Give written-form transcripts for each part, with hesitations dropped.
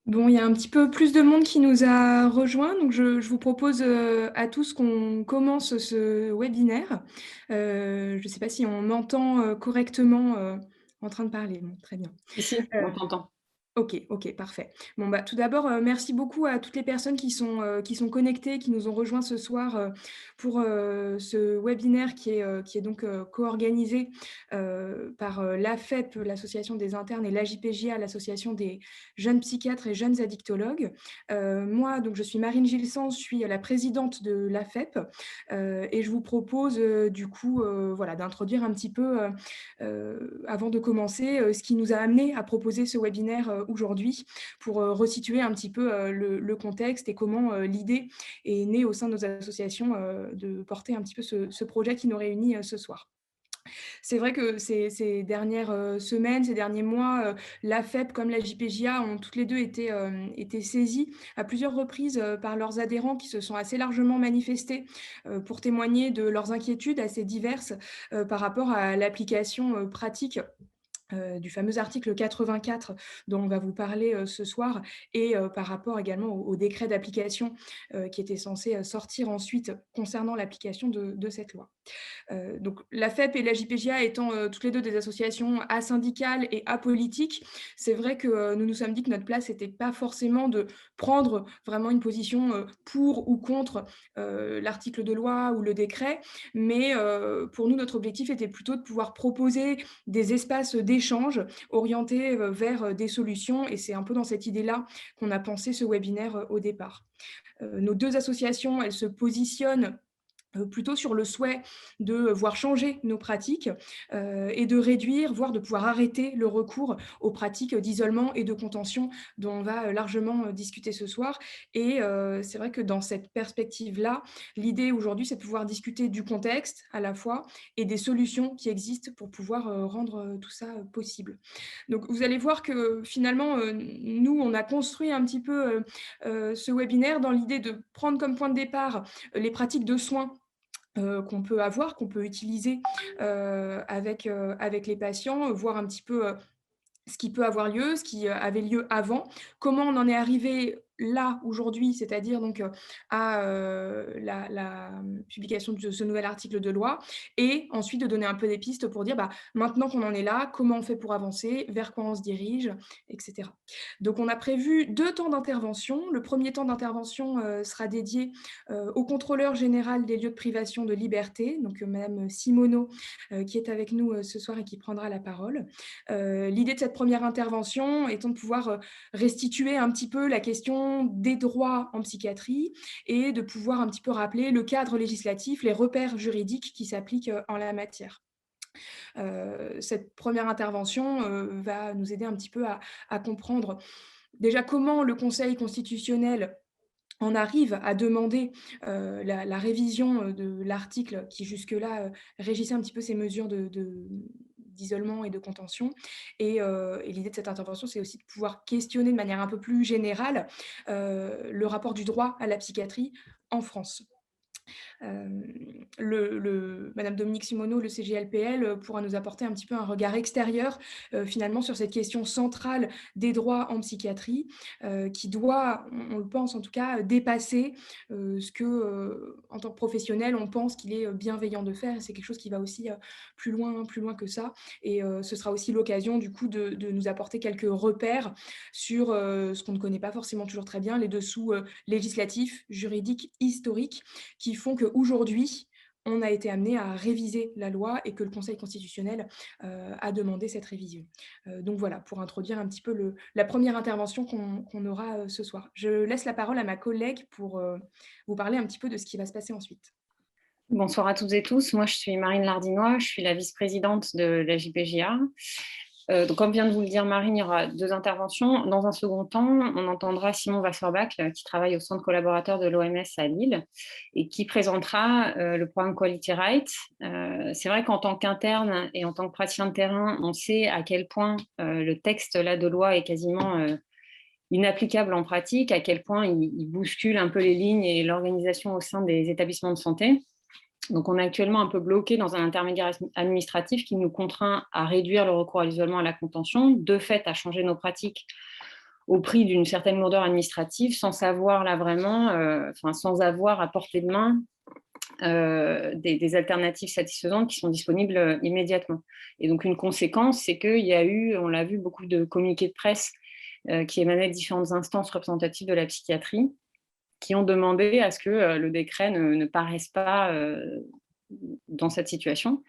Bon, il y a un petit peu plus de monde qui nous a rejoints, donc je vous propose, à tous qu'on commence ce webinaire. Je ne sais pas si on m'entend, correctement, en train de parler? Bon, très bien. Si, si, Heu on t'entend. OK, OK, parfait. Bon, bah, tout d'abord, merci beaucoup à toutes les personnes qui sont connectées, qui nous ont rejoints ce soir, pour, ce webinaire qui est donc, co-organisé, par, l'AFEP, l'association des internes et l'AJPJA, l'association des jeunes psychiatres et jeunes addictologues. Moi, donc je suis Marine Gilson, je suis la présidente de l'AFEP, et je vous propose, du coup, voilà, d'introduire un petit peu, avant de commencer, ce qui nous a amené à proposer ce webinaire, aujourd'hui pour, resituer un petit peu, le contexte et comment, l'idée est née au sein de nos associations, de porter un petit peu ce projet qui nous réunit, ce soir. C'est vrai que ces dernières, semaines, ces derniers mois, l'AFEP comme la JPJA ont toutes les 2 été saisies à plusieurs reprises, par leurs adhérents qui se sont assez largement manifestés, pour témoigner de leurs inquiétudes assez diverses, par rapport à l'application, pratique du fameux article 84 dont on va vous parler, ce soir et par rapport également au décret d'application, qui était censé, sortir ensuite concernant l'application de cette loi. Donc la FEP et la JPJA étant, toutes les 2 des associations asyndicales et apolitiques, c'est vrai que, nous nous sommes dit que notre place était pas forcément de prendre vraiment une position, pour ou contre, l'article de loi ou le décret, mais pour nous, notre objectif était plutôt de pouvoir proposer des espaces d'échange orientés, vers, des solutions et c'est un peu dans cette idée-là qu'on a pensé ce webinaire, au départ. Nos 2 associations, elles se positionnent plutôt sur le souhait de voir changer nos pratiques, et de réduire, voire de pouvoir arrêter le recours aux pratiques d'isolement et de contention dont on va, largement, discuter ce soir et c'est vrai que dans cette perspective-là, l'idée aujourd'hui, c'est de pouvoir discuter du contexte à la fois et des solutions qui existent pour pouvoir, rendre, tout ça, possible. Donc vous allez voir que finalement, nous, on a construit un petit peu, ce webinaire dans l'idée de prendre comme point de départ, les pratiques de soins qu'on peut avoir, qu'on peut utiliser, avec les patients, voir un petit peu, ce qui peut avoir lieu, ce qui, avait lieu avant, comment on en est arrivé là, aujourd'hui, c'est-à-dire donc, à, publication de ce nouvel article de loi et ensuite de donner un peu des pistes pour dire: «Bah, maintenant qu'on en est là, comment on fait pour avancer? Vers quoi on se dirige?» et cetera. Donc on a prévu 2 temps d'intervention. Le premier temps d'intervention, sera dédié, au contrôleur général des lieux de privation de liberté, donc, madame Simoneau, qui est avec nous, ce soir et qui prendra la parole. L'idée de cette première intervention étant de pouvoir, restituer un petit peu la question des droits en psychiatrie et de pouvoir un petit peu rappeler le cadre législatif, les repères juridiques qui s'appliquent, en la matière. Cette première intervention, va nous aider un petit peu à comprendre déjà comment le Conseil constitutionnel en arrive à demander, la révision, de l'article qui jusque-là, régissait un petit peu ces mesures d'isolement et de contention et l'idée de cette intervention, c'est aussi de pouvoir questionner de manière un peu plus générale, le rapport du droit à la psychiatrie en France. Le madame Dominique Simoneau, le CGLPL, pourra nous apporter un petit peu un regard extérieur, finalement sur cette question centrale des droits en psychiatrie, qui doit, on le pense en tout cas, dépasser, ce que, en tant que professionnel, on pense qu'il est, bienveillant de faire et c'est quelque chose qui va aussi, plus loin que ça et ce sera aussi l'occasion du coup de nous apporter quelques repères sur, ce qu'on ne connaît pas forcément toujours très bien, les dessous, législatifs, juridiques, historiques qui font qu'aujourd'hui, on a été amené à réviser la loi et que le Conseil constitutionnel, a demandé cette révision. Donc voilà, pour introduire un petit peu la première intervention qu'on aura, ce soir. Je laisse la parole à ma collègue pour, vous parler un petit peu de ce qui va se passer ensuite. Bonsoir à toutes et tous. Moi, je suis Marine Lardinois, je suis la vice-présidente de la JPJA. Donc, comme vient de vous le dire Marine, il y aura 2 interventions. Dans un second temps, on entendra Simon Wasserbach, qui travaille au centre collaborateur de l'OMS à Lille et qui présentera le programme Quality Right. C'est vrai qu'en tant qu'interne et en tant que praticien de terrain, on sait à quel point le texte là, de loi est quasiment inapplicable en pratique, à quel point il bouscule un peu les lignes et l'organisation au sein des établissements de santé. Donc, on est actuellement un peu bloqué dans un intermédiaire administratif qui nous contraint à réduire le recours à l'isolement et à la contention, de fait à changer nos pratiques au prix d'une certaine lourdeur administrative, sans savoir là vraiment, sans avoir à portée de main des alternatives satisfaisantes qui sont disponibles immédiatement. Et donc, une conséquence, c'est qu'il y a eu, on l'a vu, beaucoup de communiqués de presse qui émanaient de différentes instances représentatives de la psychiatrie, qui ont demandé à ce que le décret ne paraisse pas dans cette situation.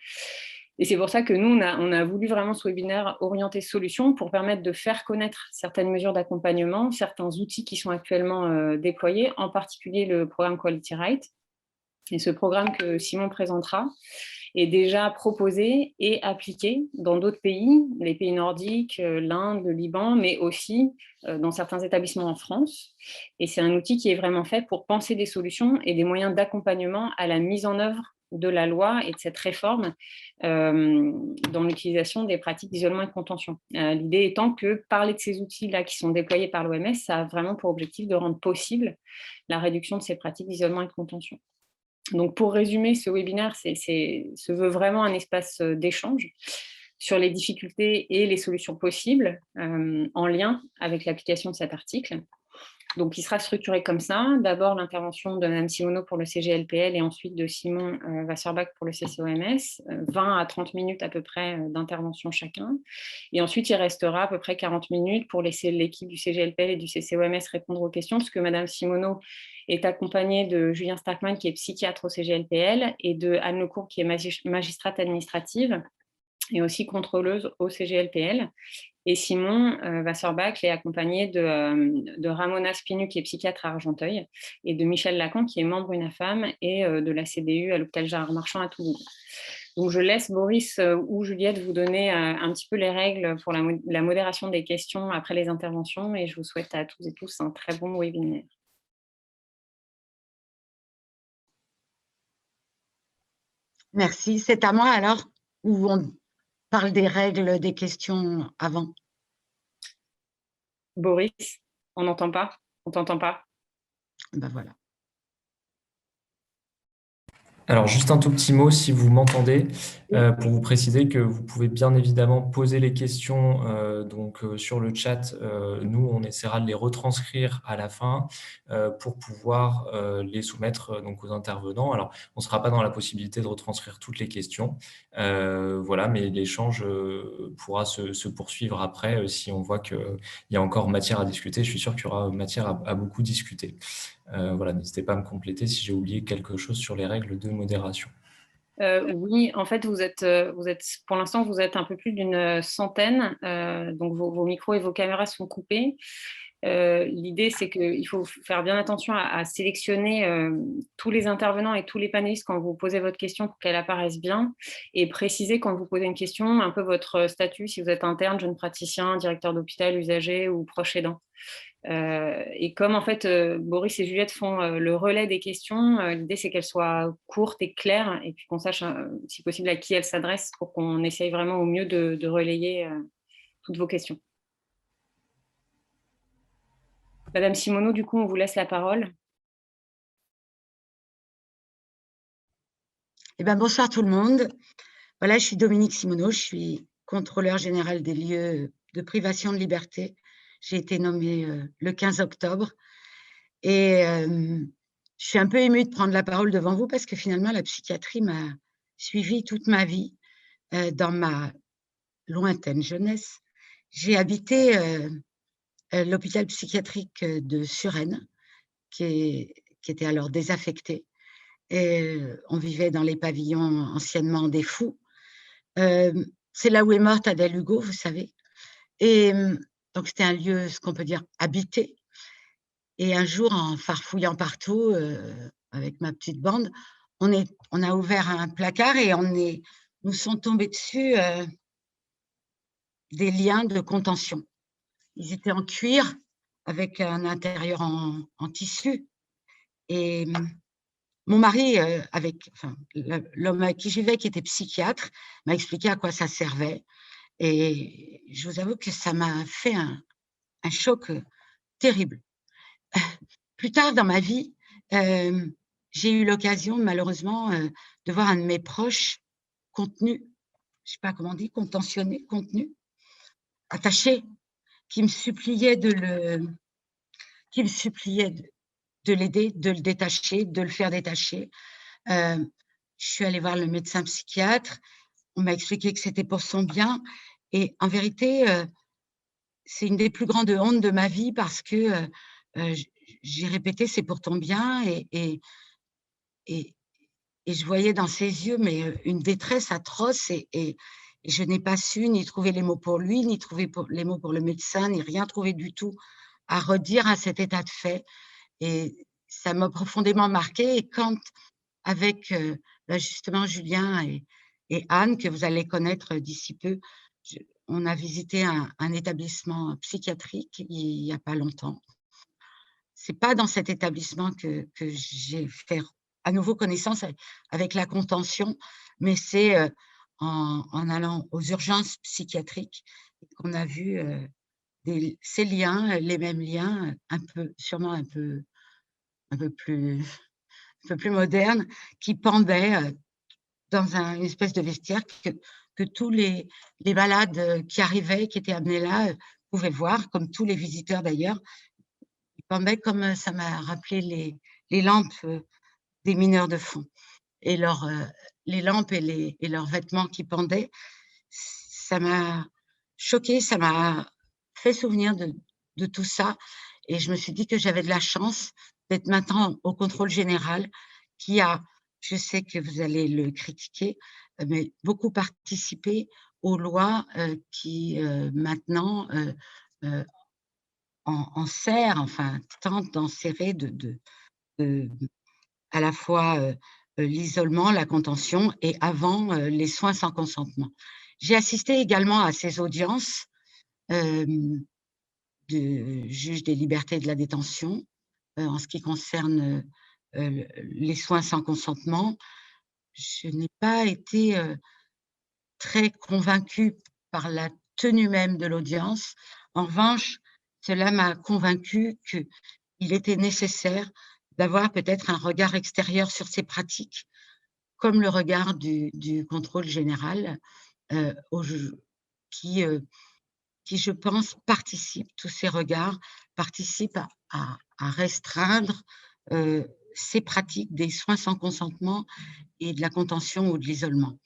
Et c'est pour ça que nous, on a voulu vraiment ce webinaire orienté solutions pour permettre de faire connaître certaines mesures d'accompagnement, certains outils qui sont actuellement déployés, en particulier le programme Quality Right. Et ce programme que Simon présentera est déjà proposé et appliqué dans d'autres pays, les pays nordiques, l'Inde, le Liban, mais aussi dans certains établissements en France. Et c'est un outil qui est vraiment fait pour penser des solutions et des moyens d'accompagnement à la mise en œuvre de la loi et de cette réforme dans l'utilisation des pratiques d'isolement et de contention. L'idée étant que parler de ces outils-là qui sont déployés par l'OMS, ça a vraiment pour objectif de rendre possible la réduction de ces pratiques d'isolement et de contention. Donc, pour résumer, ce webinaire se veut vraiment un espace d'échange sur les difficultés et les solutions possibles en lien avec l'application de cet article. Donc, il sera structuré comme ça. D'abord, l'intervention de Mme Simoneau pour le CGLPL et ensuite de Simon Wasserbach pour le CCOMS, 20 à 30 minutes à peu près d'intervention chacun. Et ensuite, il restera à peu près 40 minutes pour laisser l'équipe du CGLPL et du CCOMS répondre aux questions, parce que Mme Simoneau est accompagnée de Julien Starkman, qui est psychiatre au CGLPL, et de Anne Lecourt, qui est magistrate administrative et aussi contrôleuse au CGLPL. Et Simon Wasserbach est accompagné de Ramona Spinu, qui est psychiatre à Argenteuil, et de Michel Lacan, qui est membre UNAFAM, et de la CDU à l'hôpital Gérard Marchand à Toulouse. Donc, je laisse Boris ou Juliette vous donner un petit peu les règles pour la modération des questions après les interventions, et je vous souhaite à toutes et tous un très bon webinaire. Merci. C'est à moi alors, ou on parle des règles des questions avant? Boris, on n'entend pas? On t'entend pas? Ben voilà. Alors, juste un tout petit mot, si vous m'entendez, pour vous préciser que vous pouvez bien évidemment poser les questions sur le chat. Nous, on essaiera de les retranscrire à la fin pour pouvoir les soumettre aux intervenants. Alors, on ne sera pas dans la possibilité de retranscrire toutes les questions, voilà, mais l'échange pourra se poursuivre après si on voit qu'il y a encore matière à discuter. Je suis sûr qu'il y aura matière à beaucoup discuter. Voilà, n'hésitez pas à me compléter si j'ai oublié quelque chose sur les règles de modération. Oui, en fait, pour l'instant, vous êtes un peu plus d'une centaine, donc vos micros et vos caméras sont coupés. L'idée, c'est qu'il faut faire bien attention à sélectionner tous les intervenants et tous les panélistes quand vous posez votre question pour qu'elle apparaisse bien, et préciser quand vous posez une question un peu votre statut, si vous êtes interne, jeune praticien, directeur d'hôpital, usager ou proche aidant. Et comme en fait Boris et Juliette font le relais des questions, l'idée c'est qu'elles soient courtes et claires, et puis qu'on sache si possible à qui elles s'adressent, pour qu'on essaye vraiment au mieux de relayer toutes vos questions. Madame Simoneau, du coup, on vous laisse la parole. Eh ben, bonsoir tout le monde. Voilà, je suis Dominique Simoneau, je suis contrôleur général des lieux de privation de liberté. J'ai été nommée le 15 octobre. Et je suis un peu émue de prendre la parole devant vous parce que finalement, la psychiatrie m'a suivie toute ma vie dans ma lointaine jeunesse. J'ai habité l'hôpital psychiatrique de Suresnes, qui était alors désaffecté. Et on vivait dans les pavillons anciennement des Fous. C'est là où est morte Adèle Hugo, vous savez. Et donc, c'était un lieu, ce qu'on peut dire, habité. Et un jour, en farfouillant partout, avec ma petite bande, on a ouvert un placard et nous sont tombés dessus des liens de contention. Ils étaient en cuir avec un intérieur en tissu. Et mon mari, l'homme avec qui j'y vais, qui était psychiatre, m'a expliqué à quoi ça servait. Et je vous avoue que ça m'a fait un choc terrible. Plus tard dans ma vie, j'ai eu l'occasion, malheureusement, de voir un de mes proches contenu, je ne sais pas comment on dit, contentionné, contenu, attaché qui me suppliait qui me suppliait de l'aider, de le détacher, de le faire détacher. Je suis allée voir le médecin psychiatre. On m'a expliqué que c'était pour son bien. Et en vérité, c'est une des plus grandes hontes de ma vie parce que j'ai répété c'est pour ton bien et je voyais dans ses yeux mais une détresse atroce et je n'ai pas su ni trouver les mots pour lui, ni trouver les mots pour le médecin, ni rien trouver du tout à redire à cet état de fait. Et ça m'a profondément marquée. Et quand, avec justement Julien et Anne, que vous allez connaître d'ici peu, on a visité un établissement psychiatrique il n'y a pas longtemps. Ce n'est pas dans cet établissement que j'ai fait à nouveau connaissance avec la contention, mais c'est en allant aux urgences psychiatriques qu'on a vu ces liens, les mêmes liens, sûrement un peu plus moderne, qui pendait dans une espèce de vestiaire que tous les malades qui arrivaient, qui étaient amenés là, pouvaient voir, comme tous les visiteurs d'ailleurs. Ils pendaient comme ça m'a rappelé les lampes des mineurs de fond. Et les lampes et leurs vêtements qui pendaient, ça m'a choquée, ça m'a fait souvenir de tout ça. Et je me suis dit que j'avais de la chance d'être maintenant au contrôle général qui a, je sais que vous allez le critiquer, mais beaucoup participé aux lois qui maintenant enserrent, enfin tentent d'enserrer à la fois l'isolement, la contention et avant les soins sans consentement. J'ai assisté également à ces audiences de juge des libertés et de la détention en ce qui concerne les soins sans consentement. Je n'ai pas été très convaincue par la tenue même de l'audience. En revanche, cela m'a convaincue qu'il était nécessaire d'avoir peut-être un regard extérieur sur ces pratiques, comme le regard du contrôle général, qui, je pense, tous ces regards participent à restreindre ces pratiques des soins sans consentement et de la contention ou de l'isolement.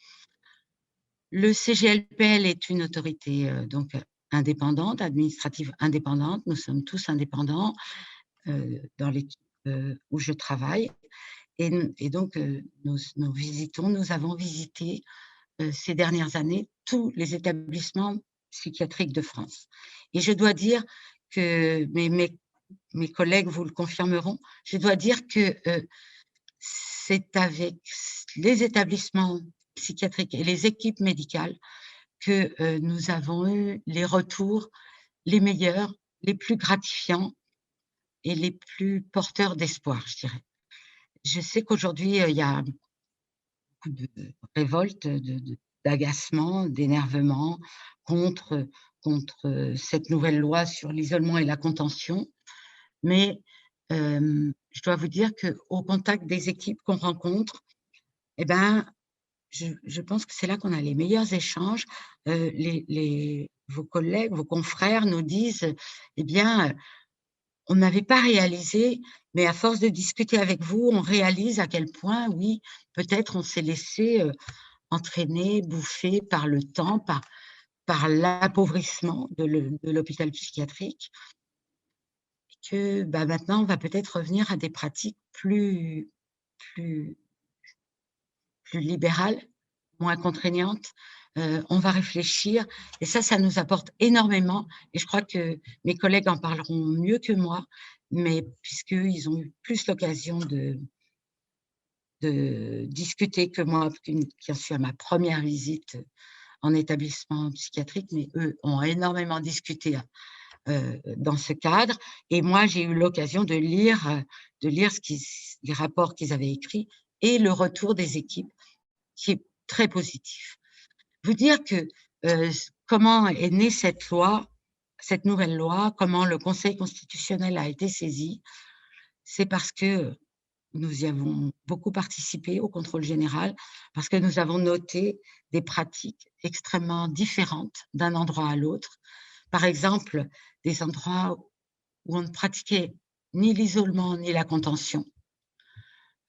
Le CGLPL est une autorité donc indépendante, administrative indépendante. Nous sommes tous indépendants dans l'équipe où je travaille. Et donc, nous avons visité ces dernières années tous les établissements psychiatriques de France. Et je dois dire que, mes collègues vous le confirmeront, je dois dire que c'est avec les établissements psychiatriques et les équipes médicales que nous avons eu les retours les meilleurs, les plus gratifiants et les plus porteurs d'espoir, je dirais. Je sais qu'aujourd'hui, il y a beaucoup de révolte, d'agacement, d'énervement contre cette nouvelle loi sur l'isolement et la contention. Mais je dois vous dire qu'au contact des équipes qu'on rencontre, eh ben, je pense que c'est là qu'on a les meilleurs échanges. Vos collègues, vos confrères nous disent, eh bien, on n'avait pas réalisé, mais à force de discuter avec vous, on réalise à quel point, oui, peut-être on s'est laissé entraîner, bouffer par le temps, par l'appauvrissement de l'hôpital psychiatrique. Et que maintenant, on va peut-être revenir à des pratiques plus libérales, moins contraignantes. On va réfléchir et ça nous apporte énormément et je crois que mes collègues en parleront mieux que moi, mais puisqu'ils ont eu plus l'occasion de discuter que moi, qui suis à ma première visite en établissement psychiatrique, mais eux ont énormément discuté dans ce cadre. Et moi, j'ai eu l'occasion de lire les rapports qu'ils avaient écrits et le retour des équipes qui est très positif. Vous dire que comment est née cette nouvelle loi, comment le Conseil constitutionnel a été saisi, c'est parce que nous y avons beaucoup participé au contrôle général, parce que nous avons noté des pratiques extrêmement différentes d'un endroit à l'autre, par exemple, des endroits où on ne pratiquait ni l'isolement ni la contention,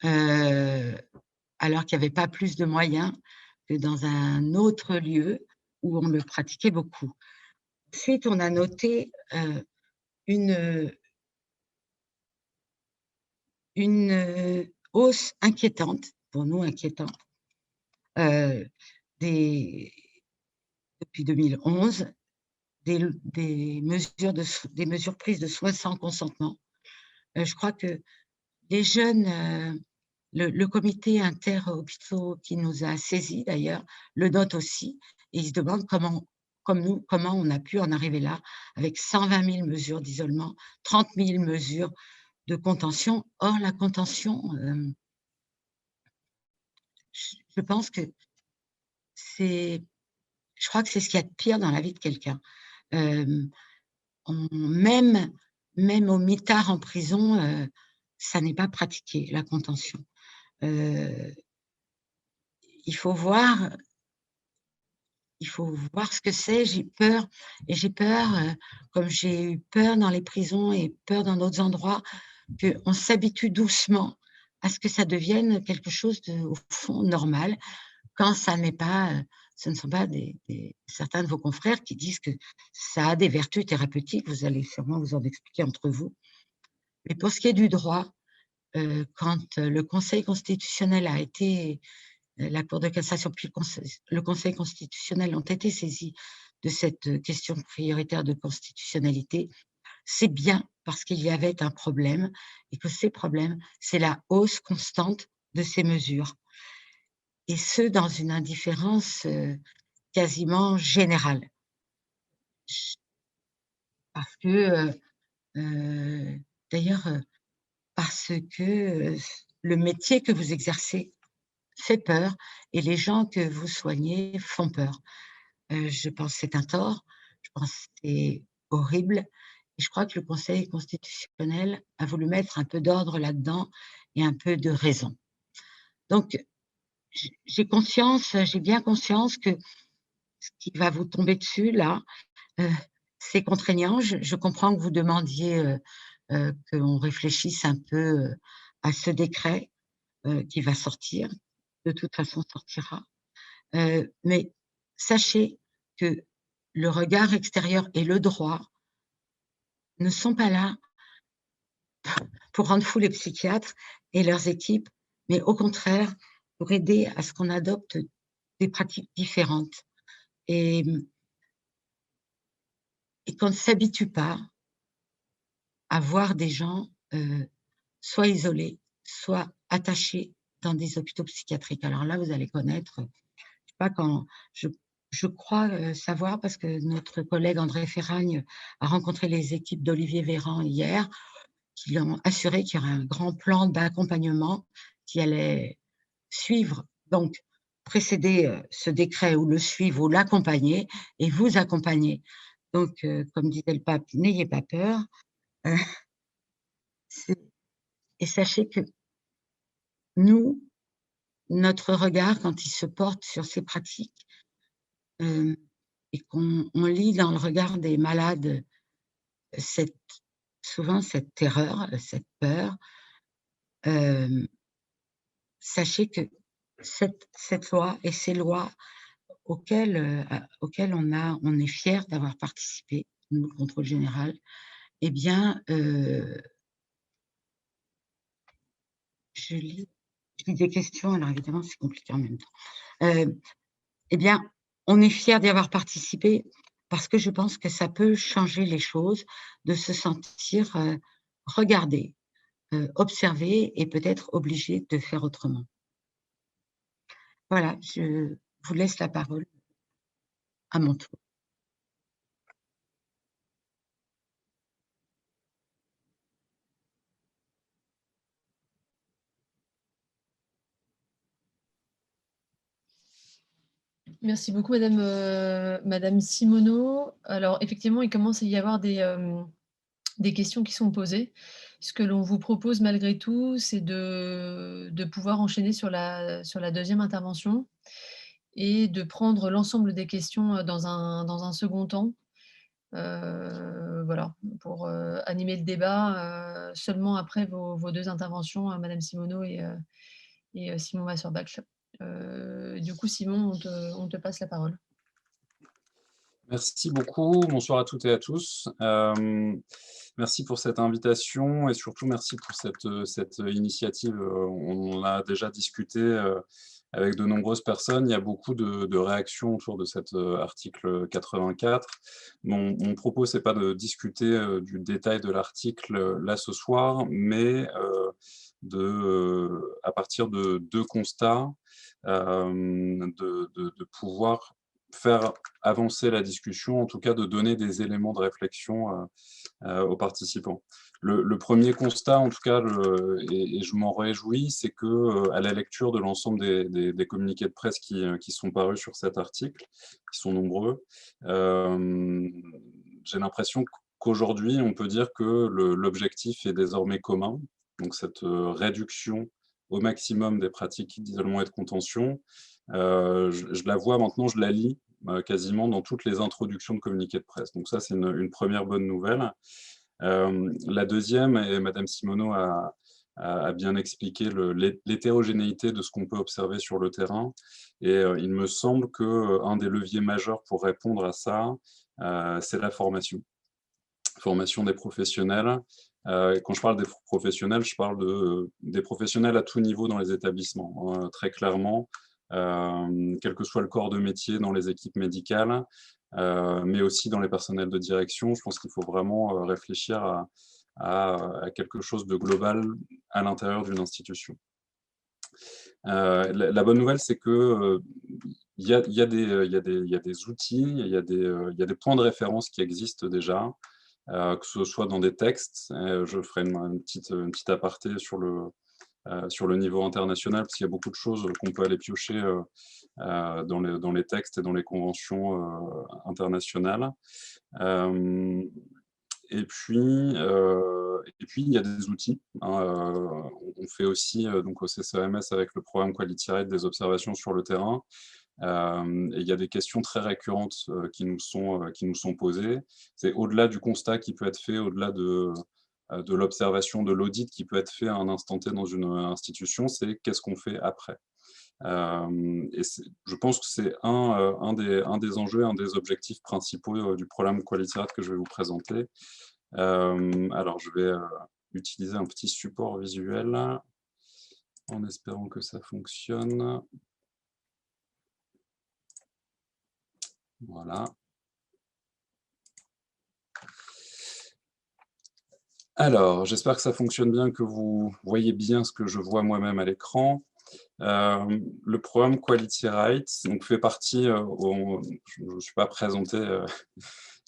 alors qu'il n'y avait pas plus de moyens que dans un autre lieu où on le pratiquait beaucoup. Ensuite, on a noté une hausse inquiétante, pour nous inquiétante, depuis 2011, des mesures prises de soins sans consentement. Je crois que les jeunes, le comité interhôpitaux qui nous a saisis d'ailleurs, le note aussi, et ils se demandent comment on a pu en arriver là, avec 120 000 mesures d'isolement, 30 000 mesures de contention. Or, la contention, je pense que je crois que c'est ce qu'il y a de pire dans la vie de quelqu'un. Même au mitard en prison, ça n'est pas pratiqué, la contention. Il faut voir ce que c'est. J'ai peur, comme j'ai eu peur dans les prisons et peur dans d'autres endroits, qu'on s'habitue doucement à ce que ça devienne quelque chose au fond, normal, quand ça n'est pas, ce ne sont pas certains de vos confrères qui disent que ça a des vertus thérapeutiques. Vous allez sûrement vous en expliquer entre vous. Mais pour ce qui est du droit, quand le Conseil constitutionnel a été, la Cour de cassation puis le Conseil constitutionnel ont été saisis de cette question prioritaire de constitutionnalité, c'est bien parce qu'il y avait un problème et que ces problèmes, c'est la hausse constante de ces mesures. Et ce, dans une indifférence quasiment générale. Parce que, d'ailleurs, parce que le métier que vous exercez fait peur et les gens que vous soignez font peur. Je pense que c'est un tort, je pense que c'est horrible et je crois que le Conseil constitutionnel a voulu mettre un peu d'ordre là-dedans et un peu de raison. Donc, j'ai bien conscience que ce qui va vous tomber dessus là, c'est contraignant. Je comprends que vous demandiez qu'on réfléchisse un peu à ce décret qui va sortir, de toute façon sortira. Mais sachez que le regard extérieur et le droit ne sont pas là pour rendre fous les psychiatres et leurs équipes, mais au contraire pour aider à ce qu'on adopte des pratiques différentes et qu'on ne s'habitue pas à voir des gens soit isolés, soit attachés dans des hôpitaux psychiatriques. Alors là, vous allez connaître, je sais pas quand, je crois savoir, parce que notre collègue André Ferragne a rencontré les équipes d'Olivier Véran hier, qui lui ont assuré qu'il y aurait un grand plan d'accompagnement qui allait suivre, donc précéder ce décret ou le suivre ou l'accompagner et vous accompagner. Donc, comme disait le pape, n'ayez pas peur. Et sachez que nous, notre regard, quand il se porte sur ces pratiques, et qu'on lit dans le regard des malades souvent cette terreur, cette peur, sachez que cette loi et ces lois auxquelles on est fiers d'avoir participé, nous, le contrôle général, eh bien, je lis des questions, alors évidemment, c'est compliqué en même temps. Eh bien, on est fiers d'y avoir participé parce que je pense que ça peut changer les choses, de se sentir regardé, observé et peut-être obligé de faire autrement. Voilà, je vous laisse la parole à mon tour. Merci beaucoup, Madame Simoneau. Alors, effectivement, il commence à y avoir des questions qui sont posées. Ce que l'on vous propose malgré tout, c'est de pouvoir enchaîner sur la deuxième intervention et de prendre l'ensemble des questions dans un second temps. Voilà, pour animer le débat seulement après vos 2 interventions, madame Simoneau et Simon Massorbach. Du coup, Simon, on te passe la parole. Merci beaucoup. Bonsoir à toutes et à tous. Merci pour cette invitation et surtout merci pour cette initiative. On en a déjà discuté avec de nombreuses personnes. Il y a beaucoup de réactions autour de cet article 84. Mon propos, c'est pas de discuter du détail de l'article là ce soir, mais à partir de 2 constats, de pouvoir faire avancer la discussion, en tout cas de donner des éléments de réflexion aux participants. Le premier constat, en tout cas, et je m'en réjouis, c'est que à la lecture de l'ensemble des communiqués de presse qui sont parus sur cet article, qui sont nombreux, j'ai l'impression qu'aujourd'hui, on peut dire que l'objectif est désormais commun, donc cette réduction au maximum des pratiques d'isolement et de contention. Je la vois maintenant, je la lis quasiment dans toutes les introductions de communiqués de presse. Donc ça, c'est une première bonne nouvelle. La deuxième, et Madame Simoneau a bien expliqué l'hétérogénéité de ce qu'on peut observer sur le terrain. Et il me semble qu'un des leviers majeurs pour répondre à ça, c'est la formation. Formation des professionnels. Quand je parle des professionnels, je parle des professionnels à tout niveau dans les établissements, très clairement, quel que soit le corps de métier dans les équipes médicales, mais aussi dans les personnels de direction. Je pense qu'il faut vraiment réfléchir à quelque chose de global à l'intérieur d'une institution. La bonne nouvelle, c'est que il y a des outils, il y a des points de référence qui existent déjà, que ce soit dans des textes. Je ferai une petite aparté sur le niveau international, parce qu'il y a beaucoup de choses qu'on peut aller piocher dans les textes et dans les conventions internationales. Et puis, il y a des outils, hein, on fait aussi donc au CCAMS avec le programme Quality Rate des observations sur le terrain. Et il y a des questions très récurrentes qui nous sont posées. C'est au-delà du constat qui peut être fait, au-delà de l'observation, de l'audit qui peut être fait à un instant T dans une institution, c'est qu'est-ce qu'on fait après. Et je pense que c'est un des enjeux, un des objectifs principaux du programme Quality Rate que je vais vous présenter. Alors, je vais utiliser un petit support visuel en espérant que ça fonctionne. Voilà. Alors, j'espère que ça fonctionne bien, que vous voyez bien ce que je vois moi-même à l'écran. Le programme Quality Rate donc, fait partie, je ne suis pas présenté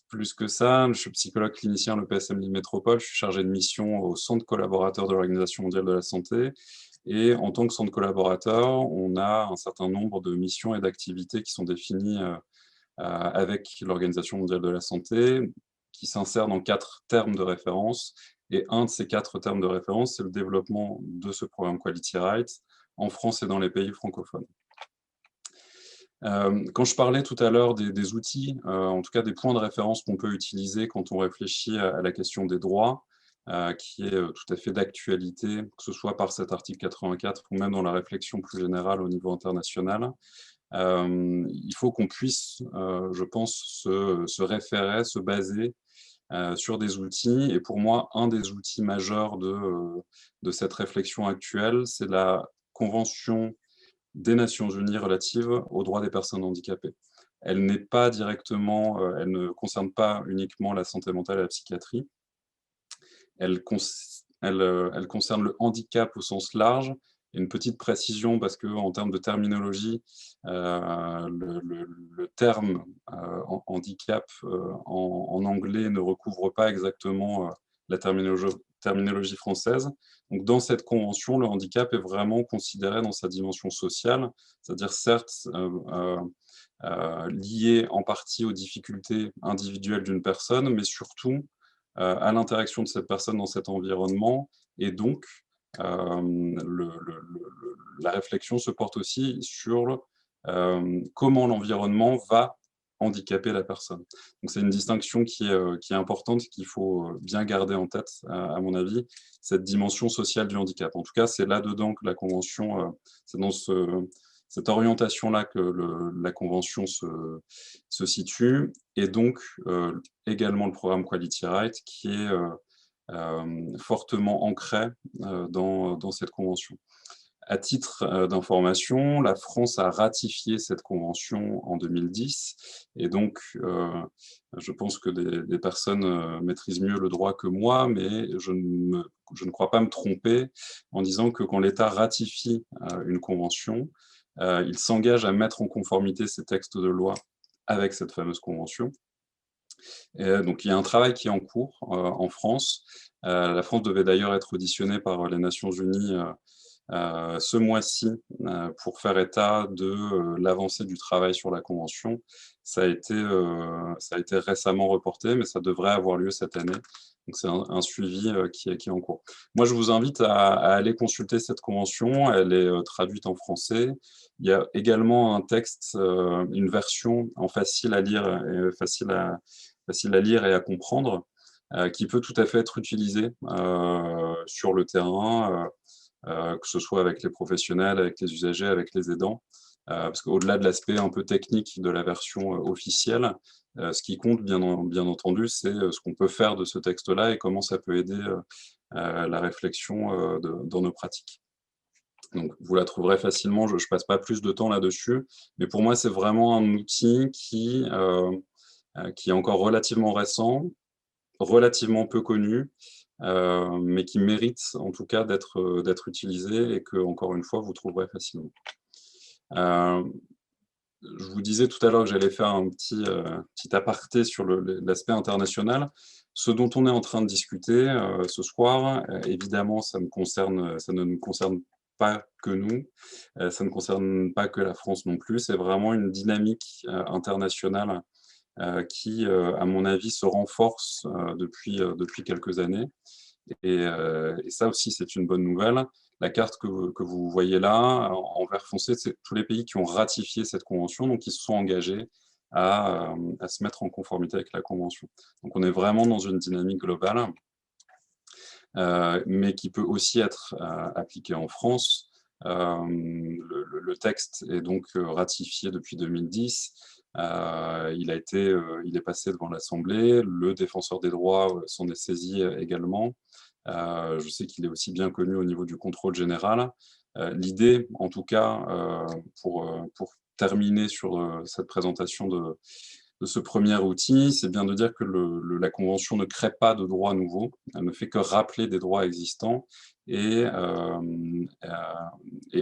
plus que ça, je suis psychologue clinicien à l'EPSM Lille Métropole, je suis chargé de mission au centre collaborateur de l'Organisation mondiale de la santé. Et en tant que centre collaborateur, on a un certain nombre de missions et d'activités qui sont définies avec l'Organisation mondiale de la santé, qui s'insèrent dans 4 termes de référence. Et un de ces 4 termes de référence, c'est le développement de ce programme Quality Rate en France et dans les pays francophones. Quand je parlais tout à l'heure des outils, en tout cas des points de référence qu'on peut utiliser quand on réfléchit à la question des droits, qui est tout à fait d'actualité, que ce soit par cet article 84 ou même dans la réflexion plus générale au niveau international, il faut qu'on puisse, je pense, se référer, se baser sur des outils. Et pour moi, un des outils majeurs de cette réflexion actuelle, c'est la Convention des Nations Unies relative aux droits des personnes handicapées. Elle n'est pas directement, elle ne concerne pas uniquement la santé mentale et la psychiatrie. Elle concerne le handicap au sens large. Et une petite précision, parce qu'en termes de terminologie, le terme handicap en anglais ne recouvre pas exactement la terminologie française. Donc, dans cette convention, le handicap est vraiment considéré dans sa dimension sociale, c'est-à-dire certes lié en partie aux difficultés individuelles d'une personne, mais surtout à l'interaction de cette personne dans cet environnement. Et donc, la réflexion se porte aussi sur comment l'environnement va handicaper la personne. Donc c'est une distinction qui est importante, qu'il faut bien garder en tête, à mon avis, cette dimension sociale du handicap. En tout cas, c'est là-dedans que la Convention, c'est dans cette orientation-là que la Convention se situe, et donc également le programme Quality Right qui est fortement ancré dans cette Convention. À titre d'information, la France a ratifié cette convention en 2010 et donc je pense que des personnes maîtrisent mieux le droit que moi, mais je ne crois pas me tromper en disant que quand l'État ratifie une convention, il s'engage à mettre en conformité ses textes de loi avec cette fameuse convention. Et donc il y a un travail qui est en cours en France. La France devait d'ailleurs être auditionnée par les Nations Unies ce mois-ci pour faire état de l'avancée du travail sur la Convention. Ça a été récemment reporté, mais ça devrait avoir lieu cette année. Donc c'est un suivi qui est en cours. Moi, je vous invite à aller consulter cette convention. Elle est traduite en français. Il y a également un texte, une version en facile à lire et à comprendre, qui peut tout à fait être utilisée sur le terrain, que ce soit avec les professionnels, avec les usagers, avec les aidants. Parce qu'au-delà de l'aspect un peu technique de la version officielle, ce qui compte, bien entendu, c'est ce qu'on peut faire de ce texte-là et comment ça peut aider la réflexion dans nos pratiques. Donc, vous la trouverez facilement, je ne passe pas plus de temps là-dessus, mais pour moi, c'est vraiment un outil qui est encore relativement récent, relativement peu connu, mais qui mérite en tout cas d'être utilisé et que, encore une fois, vous trouverez facilement. Je vous disais tout à l'heure que j'allais faire un petit aparté sur l'aspect international. Ce dont on est en train de discuter ce soir, évidemment, ça ne nous concerne pas que nous, ça ne concerne pas que la France non plus, c'est vraiment une dynamique internationale qui, à mon avis, se renforce depuis quelques années. Et ça aussi, c'est une bonne nouvelle. La carte que vous voyez là, en vert foncé, c'est tous les pays qui ont ratifié cette convention, donc qui se sont engagés à se mettre en conformité avec la convention. Donc on est vraiment dans une dynamique globale, mais qui peut aussi être appliquée en France. Le texte est donc ratifié depuis 2010. Il est passé devant l'Assemblée. Le défenseur des droits s'en est saisi également. Je sais qu'il est aussi bien connu au niveau du contrôle général. L'idée, en tout cas, pour terminer sur cette présentation de ce premier outil, c'est bien de dire que la Convention ne crée pas de droits nouveaux, elle ne fait que rappeler des droits existants et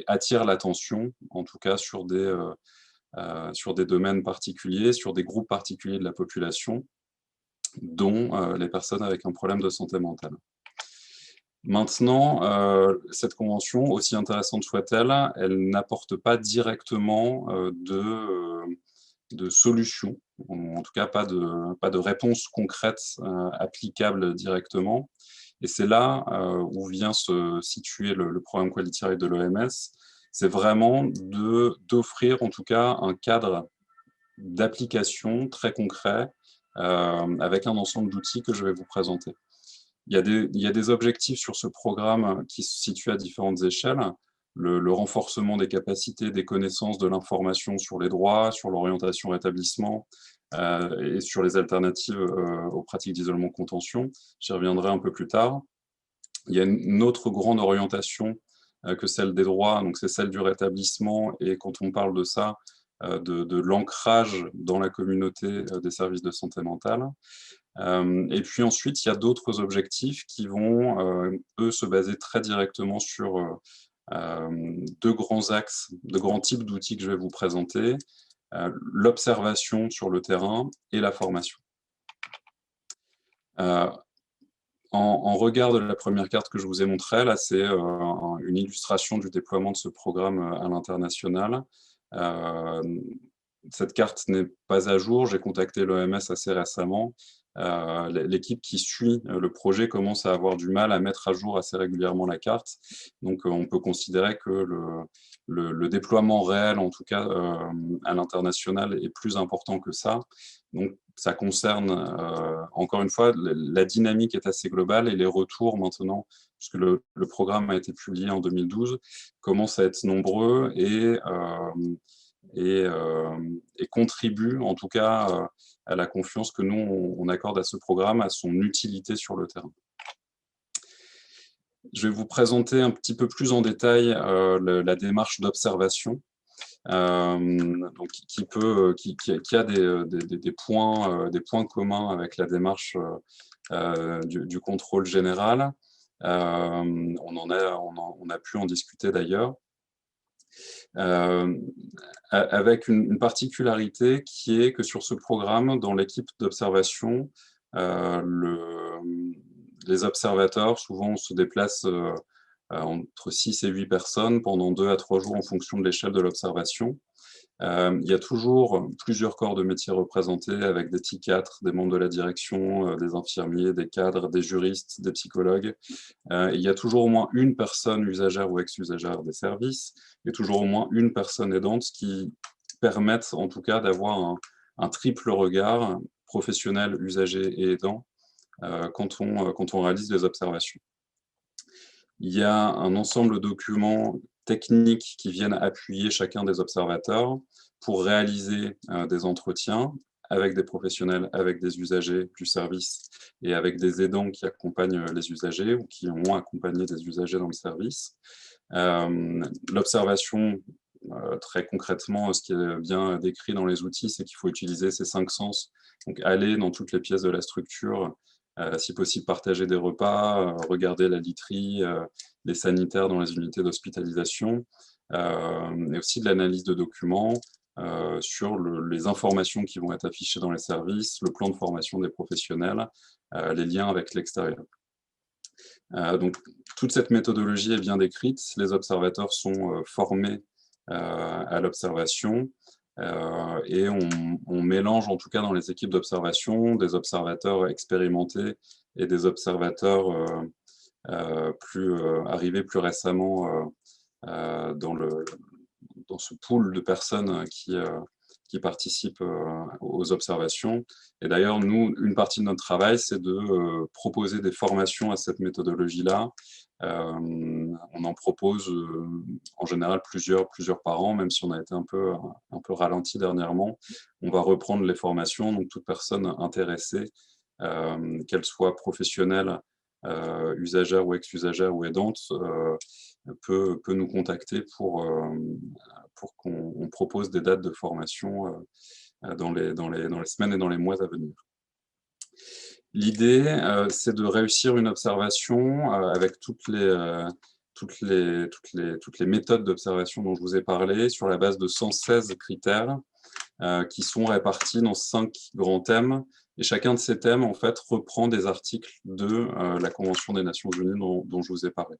attire l'attention, en tout cas sur des domaines particuliers, sur des groupes particuliers de la population, dont les personnes avec un problème de santé mentale. Maintenant, cette convention, aussi intéressante soit-elle, elle n'apporte pas directement de solution, en tout cas pas de réponse concrète applicable directement. Et c'est là où vient se situer le programme Quality Right de l'OMS. C'est vraiment d'offrir en tout cas un cadre d'application très concret avec un ensemble d'outils que je vais vous présenter. Il y a des objectifs sur ce programme qui se situent à différentes échelles. Le renforcement des capacités, des connaissances, de l'information sur les droits, sur l'orientation rétablissement et sur les alternatives aux pratiques d'isolement-contention. J'y reviendrai un peu plus tard. Il y a une autre grande orientation que celle des droits, donc c'est celle du rétablissement, et quand on parle de ça, de l'ancrage dans la communauté des services de santé mentale. Et puis ensuite, il y a d'autres objectifs qui vont, eux, se baser très directement sur deux grands axes, deux grands types d'outils que je vais vous présenter, l'observation sur le terrain et la formation. En regard de la première carte que je vous ai montrée, là, c'est une illustration du déploiement de ce programme à l'international. Cette carte n'est pas à jour, j'ai contacté l'OMS assez récemment. l'équipe qui suit le projet commence à avoir du mal à mettre à jour assez régulièrement la carte. Donc, on peut considérer que le déploiement réel, en tout cas à l'international, est plus important que ça. Donc, ça concerne, encore une fois, la dynamique est assez globale et les retours maintenant, puisque le programme a été publié en 2012, commencent à être nombreux et contribuent en tout cas à la confiance que nous, on accorde à ce programme, à son utilité sur le terrain. Je vais vous présenter un petit peu plus en détail la démarche d'observation. Donc, qui a des points communs avec la démarche du contrôle général. On a pu en discuter d'ailleurs. Avec une particularité qui est que sur ce programme, dans l'équipe d'observation, les observateurs, souvent, se déplacent entre 6 et 8 personnes pendant 2 à 3 jours en fonction de l'échelle de l'observation. Il y a toujours plusieurs corps de métiers représentés avec des psychiatres, des membres de la direction, des infirmiers, des cadres, des juristes, des psychologues. Il y a toujours au moins une personne usagère ou ex-usagère des services et toujours au moins une personne aidante qui permettent en tout cas d'avoir un triple regard professionnel, usager et aidant quand on réalise des observations. Il y a un ensemble de documents techniques qui viennent appuyer chacun des observateurs pour réaliser des entretiens avec des professionnels, avec des usagers du service et avec des aidants qui accompagnent les usagers ou qui ont accompagné des usagers dans le service. L'observation, très concrètement, ce qui est bien décrit dans les outils, c'est qu'il faut utiliser ces 5 sens. Donc, aller dans toutes les pièces de la structure, si possible partager des repas, regarder la literie, les sanitaires dans les unités d'hospitalisation, et aussi de l'analyse de documents sur les informations qui vont être affichées dans les services, le plan de formation des professionnels, les liens avec l'extérieur. Donc, toute cette méthodologie est bien décrite. Les observateurs sont formés à l'observation. Et on mélange en tout cas dans les équipes d'observation des observateurs expérimentés et des observateurs arrivés plus récemment dans ce pool de personnes qui participent aux observations. Et d'ailleurs, nous, une partie de notre travail, c'est de proposer des formations à cette méthodologie-là. On en propose en général plusieurs par an, même si on a été un peu ralenti dernièrement. On va reprendre les formations, donc toute personne intéressée, qu'elle soit professionnelle, usagère ou ex-usagère ou aidante, peut nous contacter pour qu'on propose des dates de formation dans les semaines et dans les mois à venir. L'idée, c'est de réussir une observation avec toutes les méthodes d'observation dont je vous ai parlé, sur la base de 116 critères qui sont répartis dans 5 grands thèmes. Et chacun de ces thèmes, en fait, reprend des articles de la Convention des Nations Unies dont je vous ai parlé.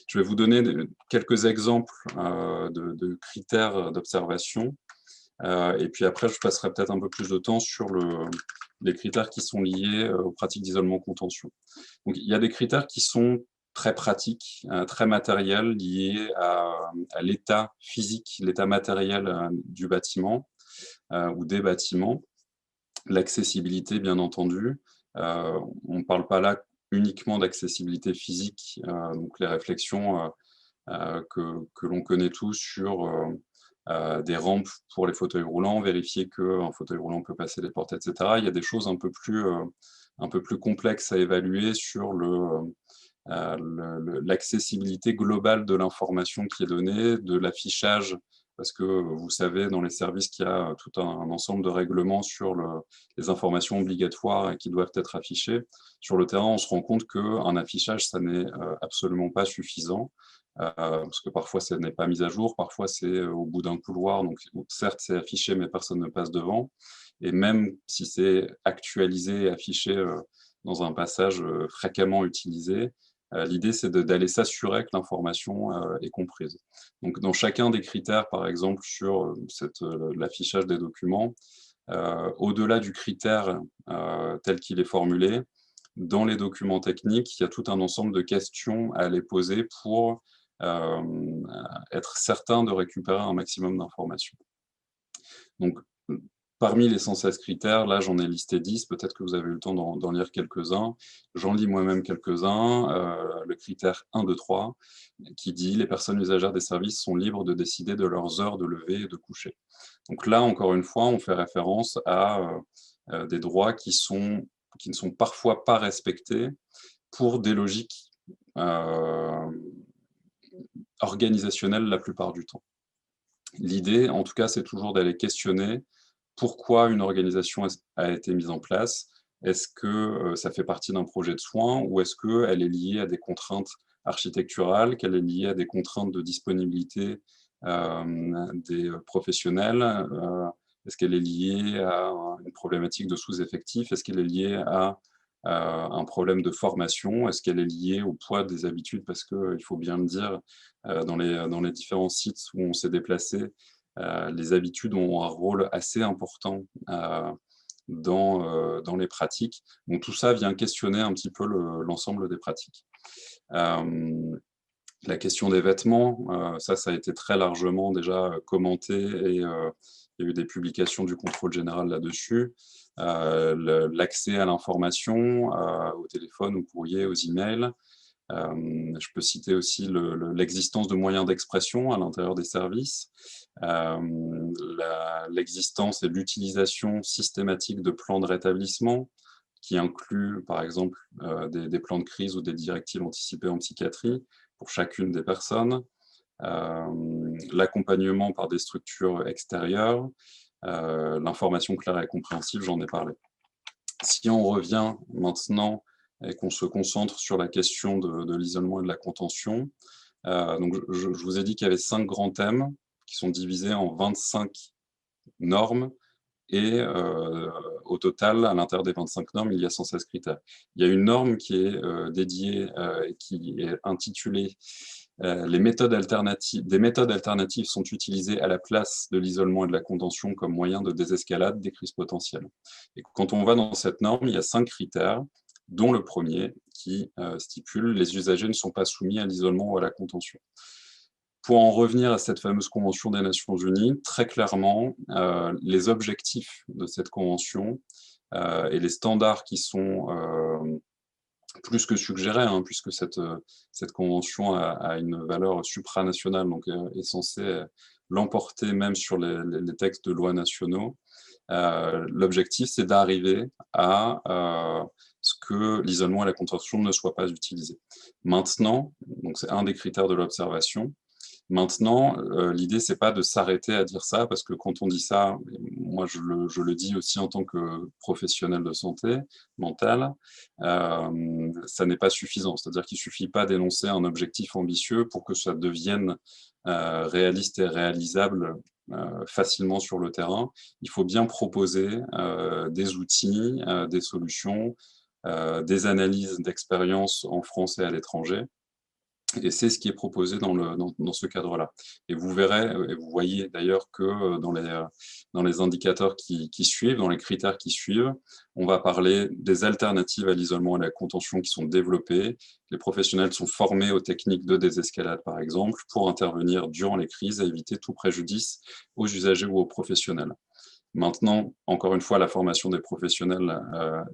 Je vais vous donner quelques exemples de critères d'observation. Et puis après, je passerai peut-être un peu plus de temps sur les critères qui sont liés aux pratiques d'isolement-contention. Donc, il y a des critères qui sont très pratiques, très matériels, liés à l'état physique, l'état matériel du bâtiment ou des bâtiments. L'accessibilité, bien entendu. On ne parle pas là uniquement d'accessibilité physique, donc les réflexions que l'on connaît tous sur des rampes pour les fauteuils roulants, vérifier qu'un fauteuil roulant peut passer les portes, etc. Il y a des choses un peu plus complexes à évaluer sur l'accessibilité globale de l'information qui est donnée, de l'affichage, parce que vous savez dans les services qu'il y a tout un ensemble de règlements sur les informations obligatoires qui doivent être affichées. Sur le terrain, on se rend compte qu'un affichage, ça n'est absolument pas suffisant. Parce que parfois, ça n'est pas mis à jour, parfois, c'est au bout d'un couloir. Donc, certes, c'est affiché, mais personne ne passe devant. Et même si c'est actualisé et affiché dans un passage fréquemment utilisé, l'idée, c'est d'aller s'assurer que l'information est comprise. Donc, dans chacun des critères, par exemple, sur l'affichage des documents, au-delà du critère tel qu'il est formulé, dans les documents techniques, il y a tout un ensemble de questions à aller poser pour être certain de récupérer un maximum d'informations. Donc, parmi les 116 critères, là, j'en ai listé 10. Peut-être que vous avez eu le temps d'en lire quelques-uns. J'en lis moi-même quelques-uns. Le critère 1, 2, 3, qui dit « Les personnes usagères des services sont libres de décider de leurs heures de lever et de coucher ». Donc là, encore une fois, on fait référence à des droits qui ne sont parfois pas respectés pour des logiques organisationnelles la plupart du temps. L'idée, en tout cas, c'est toujours d'aller questionner pourquoi une organisation a été mise en place. Est-ce que ça fait partie d'un projet de soins ou est-ce qu'elle est liée à des contraintes architecturales, qu'elle est liée à des contraintes de disponibilité des professionnels? Est-ce qu'elle est liée à une problématique de sous-effectif? Est-ce qu'elle est liée à un problème de formation? Est-ce qu'elle est liée au poids des habitudes? Parce qu'il faut bien le dire, dans les différents sites où on s'est déplacé, les habitudes ont un rôle assez important dans les pratiques. Donc tout ça vient questionner un petit peu l'ensemble des pratiques. La question des vêtements, ça a été très largement déjà commenté et il y a eu des publications du contrôle général là-dessus. L'accès à l'information, au téléphone, au courrier, aux emails. Je peux citer aussi l'existence de moyens d'expression à l'intérieur des services, l'existence et l'utilisation systématique de plans de rétablissement qui incluent par exemple des plans de crise ou des directives anticipées en psychiatrie pour chacune des personnes, l'accompagnement par des structures extérieures, l'information claire et compréhensible, j'en ai parlé. Si on revient maintenant et qu'on se concentre sur la question de l'isolement et de la contention, donc je vous ai dit qu'il y avait 5 grands thèmes qui sont divisés en 25 normes et au total, à l'intérieur des 25 normes, il y a 116 critères. Il y a une norme qui est dédiée et qui est intitulée des méthodes alternatives sont utilisées à la place de l'isolement et de la contention comme moyen de désescalade des crises potentielles. Et quand on va dans cette norme, il y a 5 critères, dont le premier qui stipule « Les usagers ne sont pas soumis à l'isolement ou à la contention ». Pour en revenir à cette fameuse Convention des Nations Unies, très clairement, les objectifs de cette convention et les standards qui sont plus que suggérés, hein, puisque cette convention a une valeur supranationale, donc est censée l'emporter même sur les textes de loi nationaux. L'objectif, c'est d'arriver à ce que l'isolement et la contention ne soient pas utilisés. Maintenant, donc c'est un des critères de l'observation. Maintenant, l'idée, c'est pas de s'arrêter à dire ça, parce que quand on dit ça, moi je le dis aussi en tant que professionnel de santé mentale, ça n'est pas suffisant. C'est-à-dire qu'il suffit pas d'énoncer un objectif ambitieux pour que ça devienne réaliste et réalisable facilement sur le terrain. Il faut bien proposer des outils, des solutions, des analyses d'expérience en France et à l'étranger. Et c'est ce qui est proposé dans ce cadre-là. Et vous verrez, et vous voyez d'ailleurs que dans les indicateurs qui suivent, dans les critères qui suivent, on va parler des alternatives à l'isolement et à la contention qui sont développées. Les professionnels sont formés aux techniques de désescalade, par exemple, pour intervenir durant les crises et éviter tout préjudice aux usagers ou aux professionnels. Maintenant, encore une fois, la formation des professionnels,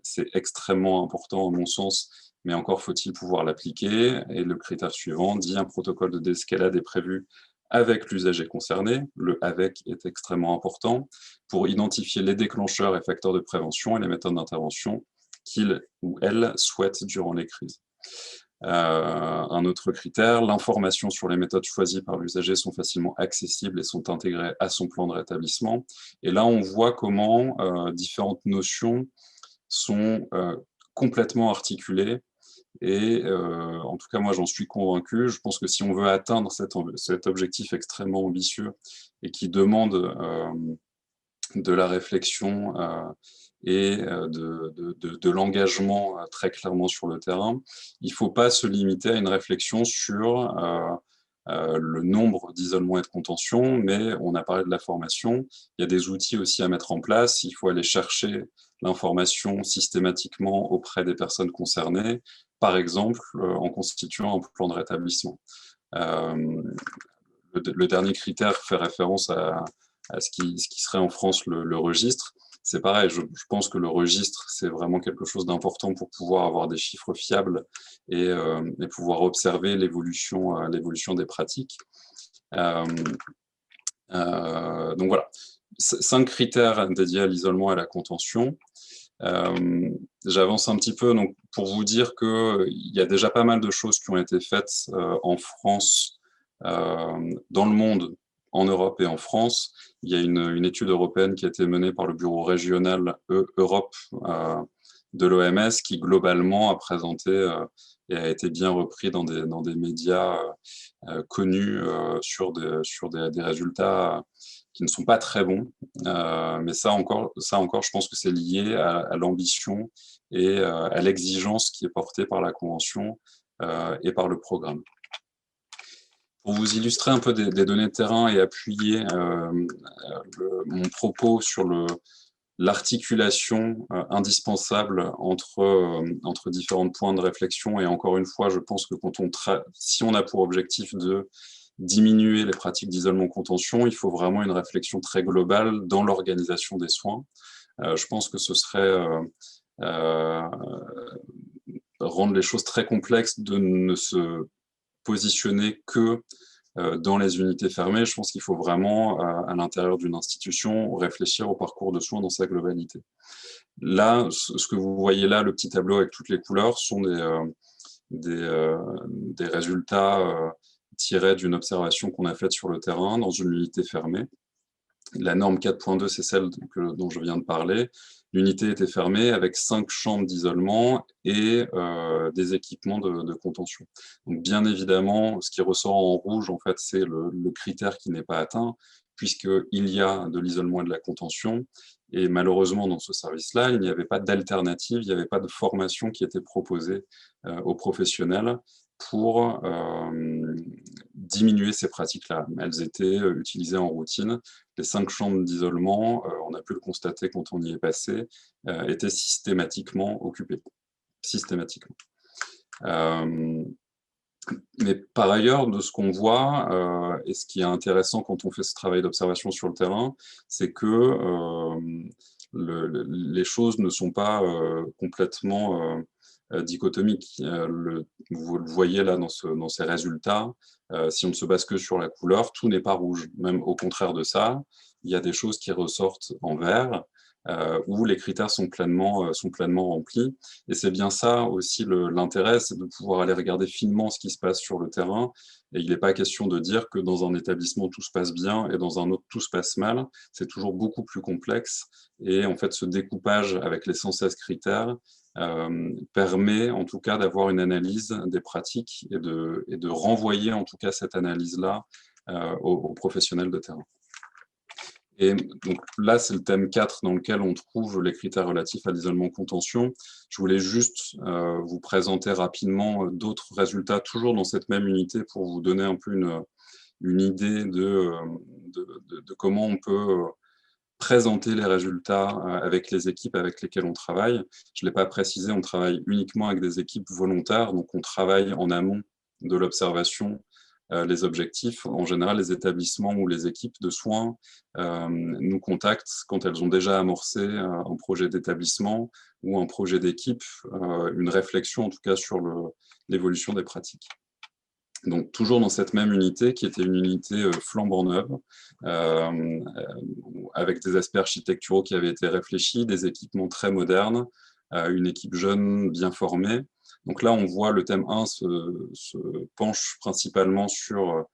c'est extrêmement important à mon sens, mais encore faut-il pouvoir l'appliquer. Et le critère suivant dit un protocole de désescalade est prévu avec l'usager concerné. Le « avec » est extrêmement important pour identifier les déclencheurs et facteurs de prévention et les méthodes d'intervention qu'il ou elle souhaite durant les crises. Un autre critère, l'information sur les méthodes choisies par l'usager sont facilement accessibles et sont intégrées à son plan de rétablissement. Et là, on voit comment différentes notions sont complètement articulées. Et en tout cas, moi, j'en suis convaincu. Je pense que si on veut atteindre cet objectif extrêmement ambitieux et qui demande de la réflexion et de l'engagement très clairement sur le terrain, il ne faut pas se limiter à une réflexion sur le nombre d'isolements et de contention, mais on a parlé de la formation. Il y a des outils aussi à mettre en place. Il faut aller chercher l'information systématiquement auprès des personnes concernées, par exemple en constituant un plan de rétablissement. Le dernier critère fait référence à ce qui serait en France le registre. C'est pareil, je pense que le registre, c'est vraiment quelque chose d'important pour pouvoir avoir des chiffres fiables et pouvoir observer l'évolution des pratiques. Donc voilà, 5 critères dédiés à l'isolement et à la contention. J'avance un petit peu donc, pour vous dire qu'il y a déjà pas mal de choses qui ont été faites en France, dans le monde, en Europe et en France. Il y a une étude européenne qui a été menée par le bureau régional Europe de l'OMS qui globalement a présenté et a été bien repris dans des médias connus sur des résultats qui ne sont pas très bons. Mais ça encore, je pense que c'est lié à l'ambition et à l'exigence qui est portée par la Convention et par le programme. Pour vous illustrer un peu des données de terrain et appuyer mon propos sur l'articulation indispensable entre différents points de réflexion, et encore une fois, je pense que si on a pour objectif de diminuer les pratiques d'isolement-contention, il faut vraiment une réflexion très globale dans l'organisation des soins. Je pense que ce serait rendre les choses très complexes de ne se positionner que dans les unités fermées. Je pense qu'il faut vraiment, à l'intérieur d'une institution, réfléchir au parcours de soins dans sa globalité. Là, ce que vous voyez là, le petit tableau avec toutes les couleurs, sont des résultats tirés d'une observation qu'on a faite sur le terrain dans une unité fermée. La norme 4.2, c'est celle dont je viens de parler. L'unité était fermée avec 5 chambres d'isolement et des équipements de contention. Donc, bien évidemment, ce qui ressort en rouge, en fait, c'est le critère qui n'est pas atteint, puisqu'il y a de l'isolement et de la contention. Et malheureusement, dans ce service-là, il n'y avait pas d'alternative, il n'y avait pas de formation qui était proposée aux professionnels pour diminuer ces pratiques-là. Elles étaient utilisées en routine. Les 5 chambres d'isolement, on a pu le constater quand on y est passé, étaient systématiquement occupées. Systématiquement. Mais par ailleurs, de ce qu'on voit, et ce qui est intéressant quand on fait ce travail d'observation sur le terrain, c'est que les choses ne sont pas complètement dichotomique. Vous le voyez là dans ces résultats, si on ne se base que sur la couleur, tout n'est pas rouge. Même au contraire de ça, il y a des choses qui ressortent en vert, où les critères sont pleinement remplis. Et c'est bien ça aussi l'intérêt, c'est de pouvoir aller regarder finement ce qui se passe sur le terrain. Et il n'est pas question de dire que dans un établissement tout se passe bien et dans un autre tout se passe mal. C'est toujours beaucoup plus complexe. Et en fait, ce découpage avec les 116 critères permet en tout cas d'avoir une analyse des pratiques et de renvoyer en tout cas cette analyse-là aux professionnels de terrain. Et donc là, c'est le thème 4 dans lequel on trouve les critères relatifs à l'isolement-contention. Je voulais juste vous présenter rapidement d'autres résultats, toujours dans cette même unité, pour vous donner un peu une idée de comment on peut présenter les résultats avec les équipes avec lesquelles on travaille. Je ne l'ai pas précisé, on travaille uniquement avec des équipes volontaires, donc on travaille en amont de l'observation les objectifs. En général, les établissements ou les équipes de soins nous contactent quand elles ont déjà amorcé un projet d'établissement ou un projet d'équipe, une réflexion en tout cas sur l'évolution des pratiques. Donc toujours dans cette même unité, qui était une unité flambant neuve, avec des aspects architecturaux qui avaient été réfléchis, des équipements très modernes, une équipe jeune, bien formée. Donc là, on voit le thème 1 se penche principalement sur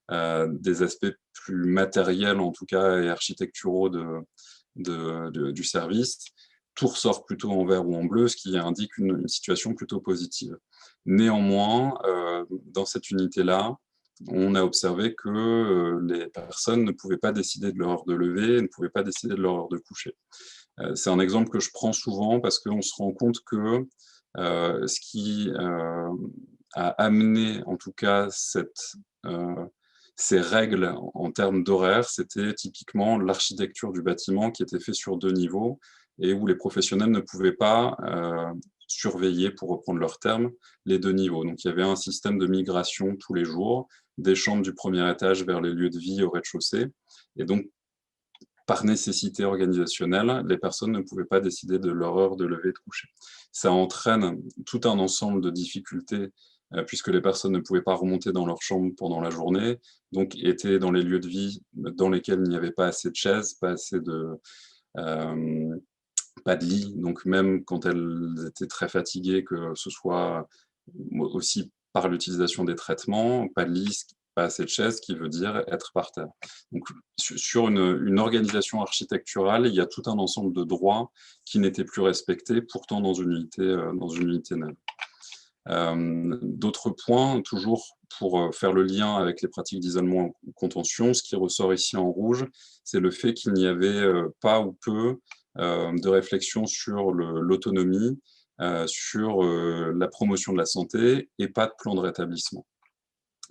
des aspects plus matériels, en tout cas, et architecturaux du service. Tout ressort plutôt en vert ou en bleu, ce qui indique une situation plutôt positive. Néanmoins, dans cette unité-là, on a observé que les personnes ne pouvaient pas décider de leur heure de lever, ne pouvaient pas décider de leur heure de coucher. C'est un exemple que je prends souvent parce qu'on se rend compte que ce qui a amené en tout cas cette ces règles en termes d'horaire, c'était typiquement l'architecture du bâtiment qui était fait sur 2 niveaux et où les professionnels ne pouvaient pas surveiller, pour reprendre leur terme, les 2 niveaux. Donc il y avait un système de migration tous les jours, des chambres du premier étage vers les lieux de vie au rez-de-chaussée. Et donc, par nécessité organisationnelle, les personnes ne pouvaient pas décider de leur heure de lever et de coucher. Ça entraîne tout un ensemble de difficultés puisque les personnes ne pouvaient pas remonter dans leur chambre pendant la journée, donc étaient dans les lieux de vie dans lesquels il n'y avait pas assez de chaises, pas de lit, donc même quand elles étaient très fatiguées, que ce soit aussi par l'utilisation des traitements, pas de lit, pas assez de chaises, qui veut dire être par terre. Donc sur une organisation architecturale, il y a tout un ensemble de droits qui n'étaient plus respectés, pourtant dans une unité neuve. D'autres points, toujours pour faire le lien avec les pratiques d'isolement ou contention, ce qui ressort ici en rouge, c'est le fait qu'il n'y avait pas ou peu de réflexion sur l'autonomie, sur la promotion de la santé et pas de plan de rétablissement.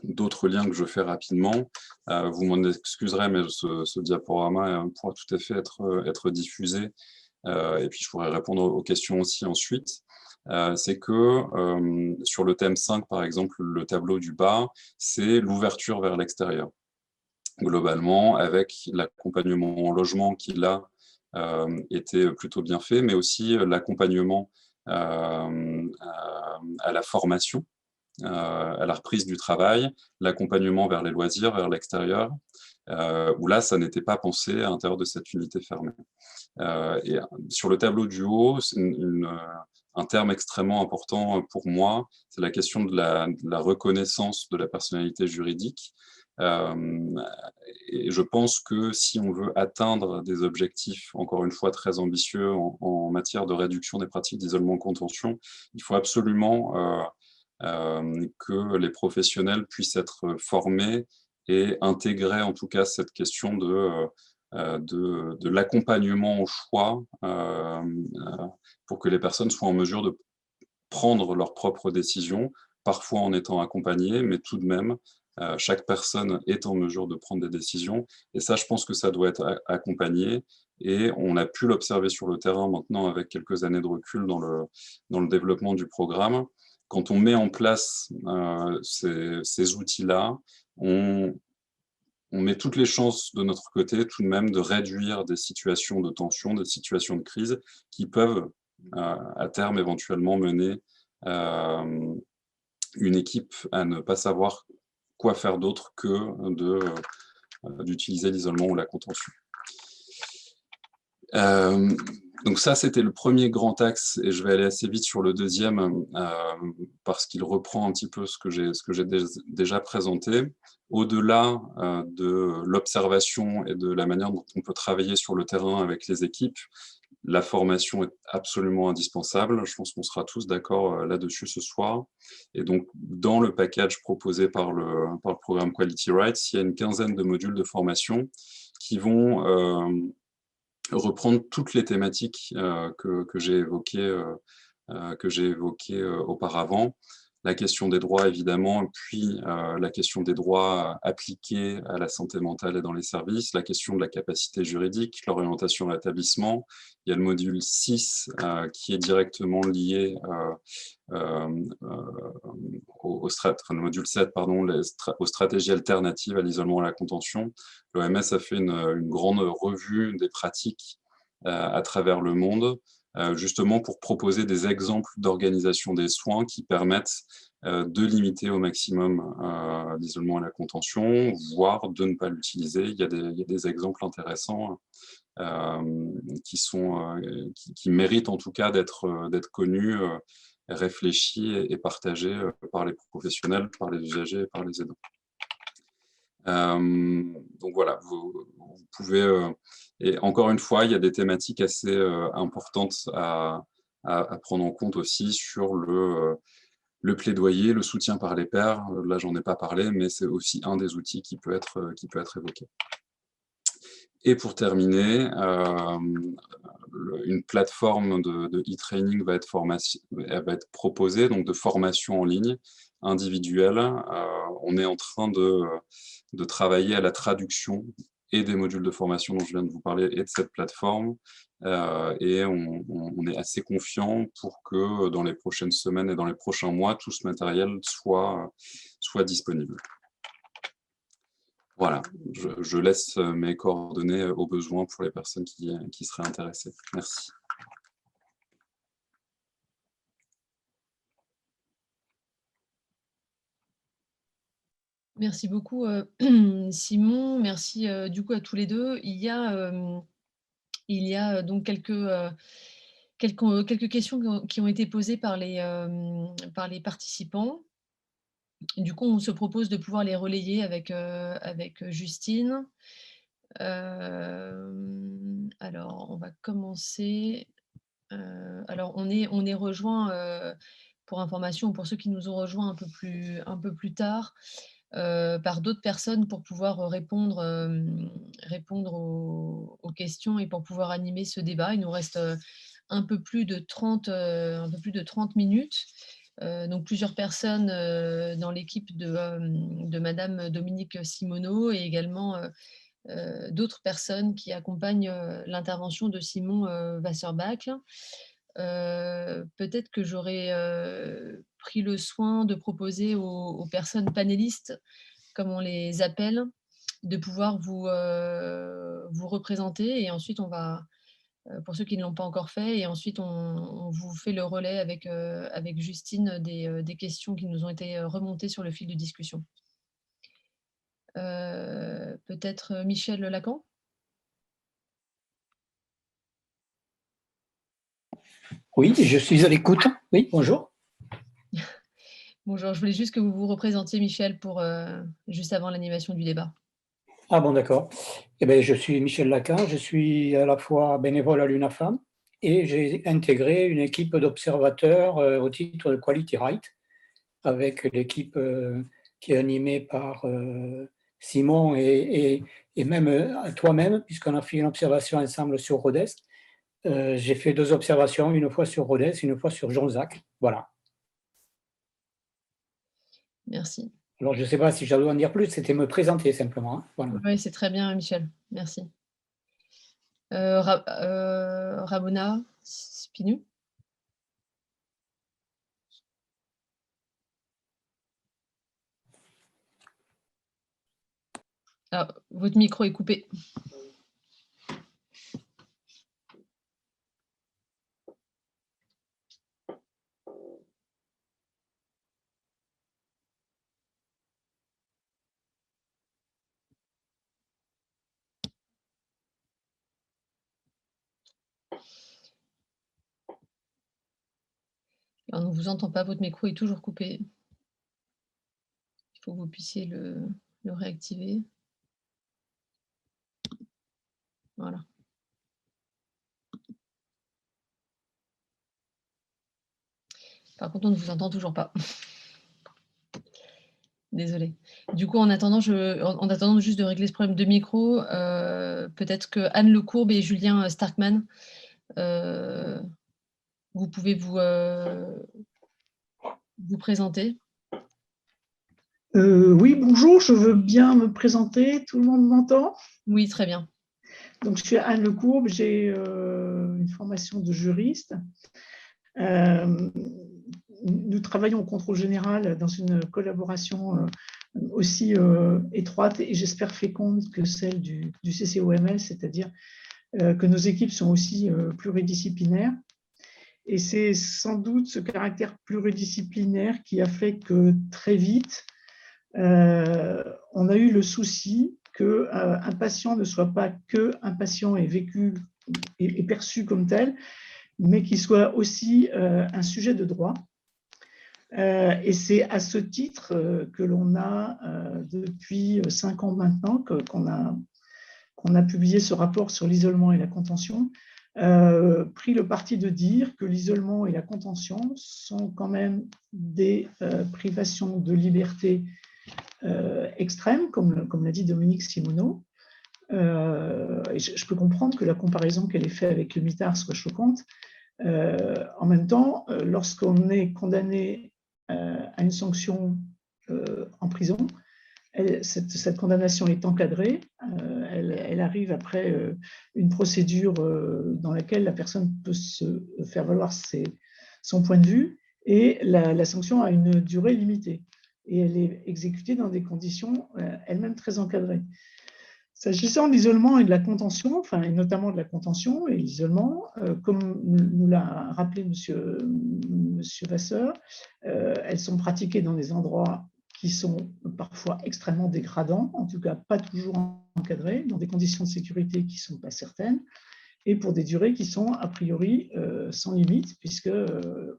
D'autres liens que je fais rapidement, vous m'en excuserez, mais ce diaporama pourra tout à fait être diffusé et puis je pourrais répondre aux questions aussi ensuite. C'est que sur le thème 5, par exemple, le tableau du bas, c'est l'ouverture vers l'extérieur. Globalement, avec l'accompagnement en logement qui, là, était plutôt bien fait, mais aussi l'accompagnement à la formation, à la reprise du travail, l'accompagnement vers les loisirs, vers l'extérieur, où là, ça n'était pas pensé à l'intérieur de cette unité fermée. Et sur le tableau du haut, c'est un terme extrêmement important pour moi, c'est la question de la reconnaissance de la personnalité juridique. Et je pense que si on veut atteindre des objectifs, encore une fois, très ambitieux en matière de réduction des pratiques d'isolement-contention, il faut absolument que les professionnels puissent être formés et intégrer en tout cas cette question de l'accompagnement au choix pour que les personnes soient en mesure de prendre leurs propres décisions, parfois en étant accompagnées, mais tout de même, chaque personne est en mesure de prendre des décisions. Et ça, je pense que ça doit être accompagné. Et on a pu l'observer sur le terrain maintenant avec quelques années de recul dans le développement du programme. Quand on met en place ces outils-là, on met toutes les chances de notre côté tout de même de réduire des situations de tension, des situations de crise qui peuvent à terme éventuellement mener une équipe à ne pas savoir quoi faire d'autre que d'utiliser l'isolement ou la contention. Donc ça, c'était le premier grand axe, et je vais aller assez vite sur le deuxième, parce qu'il reprend un petit peu ce que j'ai déjà présenté. Au-delà de l'observation et de la manière dont on peut travailler sur le terrain avec les équipes, la formation est absolument indispensable. Je pense qu'on sera tous d'accord là-dessus ce soir. Et donc, dans le package proposé par le programme Quality Rights, il y a une quinzaine de modules de formation qui vont reprendre toutes les thématiques que j'ai évoquées auparavant. La question des droits, évidemment, puis la question des droits appliqués à la santé mentale et dans les services, la question de la capacité juridique, l'orientation à l'établissement. Il y a le module 6 qui est directement lié le module 7, pardon, aux stratégies alternatives à l'isolement et à la contention. L'OMS a fait une grande revue des pratiques à travers le monde, justement pour proposer des exemples d'organisation des soins qui permettent de limiter au maximum l'isolement et la contention, voire de ne pas l'utiliser. Il y a des exemples intéressants qui méritent en tout cas d'être connus, réfléchis et partagés par les professionnels, par les usagers et par les aidants. Donc voilà, vous pouvez... et encore une fois, il y a des thématiques assez importantes à prendre en compte aussi sur le plaidoyer, le soutien par les pairs. Là, j'en ai pas parlé, mais c'est aussi un des outils qui peut être évoqué. Et pour terminer, une plateforme de e-training va être proposée, donc de formation en ligne individuelle. On est en train de travailler à la traduction et des modules de formation dont je viens de vous parler et de cette plateforme. Et on est assez confiant pour que dans les prochaines semaines et dans les prochains mois, tout ce matériel soit disponible. Voilà, je laisse mes coordonnées au besoin pour les personnes qui seraient intéressées. Merci. Merci beaucoup, Simon. Merci du coup à tous les deux. Il y a donc quelques questions qui ont été posées par les participants. Du coup, on se propose de pouvoir les relayer avec Justine. Alors, on va commencer. Alors, on est rejoint, pour information, pour ceux qui nous ont rejoints un peu plus tard, par d'autres personnes pour pouvoir répondre aux questions et pour pouvoir animer ce débat. Il nous reste un peu plus de 30 minutes. Donc plusieurs personnes dans l'équipe de Madame Dominique Simoneau et également d'autres personnes qui accompagnent l'intervention de Simon Wasserbach. Peut-être que j'aurais pris le soin de proposer aux personnes panélistes, comme on les appelle, de pouvoir vous représenter et ensuite on va, pour ceux qui ne l'ont pas encore fait, et ensuite on vous fait le relais avec Justine des questions qui nous ont été remontées sur le fil de discussion. Peut-être Michel Lacan? Oui, je suis à l'écoute. Oui, bonjour. Bonjour, je voulais juste que vous vous représentiez, Michel, pour juste avant l'animation du débat. Ah bon, d'accord. Eh bien, je suis Michel Lacan, je suis à la fois bénévole à l'UNAFAM et j'ai intégré une équipe d'observateurs au titre de Quality Right, avec l'équipe qui est animée par Simon et même toi-même, puisqu'on a fait une observation ensemble sur Rhodes. J'ai fait 2 observations, une fois sur Rhodes, une fois sur Jonzac. Voilà. Merci. Alors, je ne sais pas si je dois en dire plus, c'était me présenter simplement. Hein. Voilà. Oui, c'est très bien, Michel. Merci. Ramona Spinu? Ah, votre micro est coupé. Alors, on ne vous entend pas, votre micro est toujours coupé. Il faut que vous puissiez le réactiver. Voilà. Par contre, on ne vous entend toujours pas. Désolée. Du coup, en attendant juste de régler ce problème de micro, peut-être que Anne Lecourbe et Julien Starkman, vous pouvez vous présenter. Oui, bonjour, je veux bien me présenter. Tout le monde m'entend? Oui, très bien. Donc, je suis Anne Lecourbe, j'ai une formation de juriste. Nous travaillons au contrôle général dans une collaboration aussi étroite et j'espère féconde que celle du CCOML, c'est-à-dire que nos équipes sont aussi pluridisciplinaires. Et c'est sans doute ce caractère pluridisciplinaire qui a fait que très vite, on a eu le souci qu'un patient ne soit pas qu'un patient et vécu et perçu comme tel, mais qu'il soit aussi un sujet de droit. Et c'est à ce titre que l'on a, depuis 5 ans maintenant, qu'on a publié ce rapport sur l'isolement et la contention, pris le parti de dire que l'isolement et la contention sont quand même des privations de liberté extrêmes, comme l'a dit Dominique Simoneau, Et je peux comprendre que la comparaison qu'elle est faite avec le mitard soit choquante. En même temps, lorsqu'on est condamné à une sanction en prison, cette condamnation est encadrée. Elle arrive après une procédure dans laquelle la personne peut se faire valoir son point de vue, et la sanction a une durée limitée. Et elle est exécutée dans des conditions elles-mêmes très encadrées. S'agissant de l'isolement et de la contention, enfin, et notamment de la contention et l'isolement, comme nous l'a rappelé monsieur Vasseur, elles sont pratiquées dans des endroits qui sont parfois extrêmement dégradants, en tout cas pas toujours encadrés, dans des conditions de sécurité qui ne sont pas certaines, et pour des durées qui sont a priori sans limite, puisque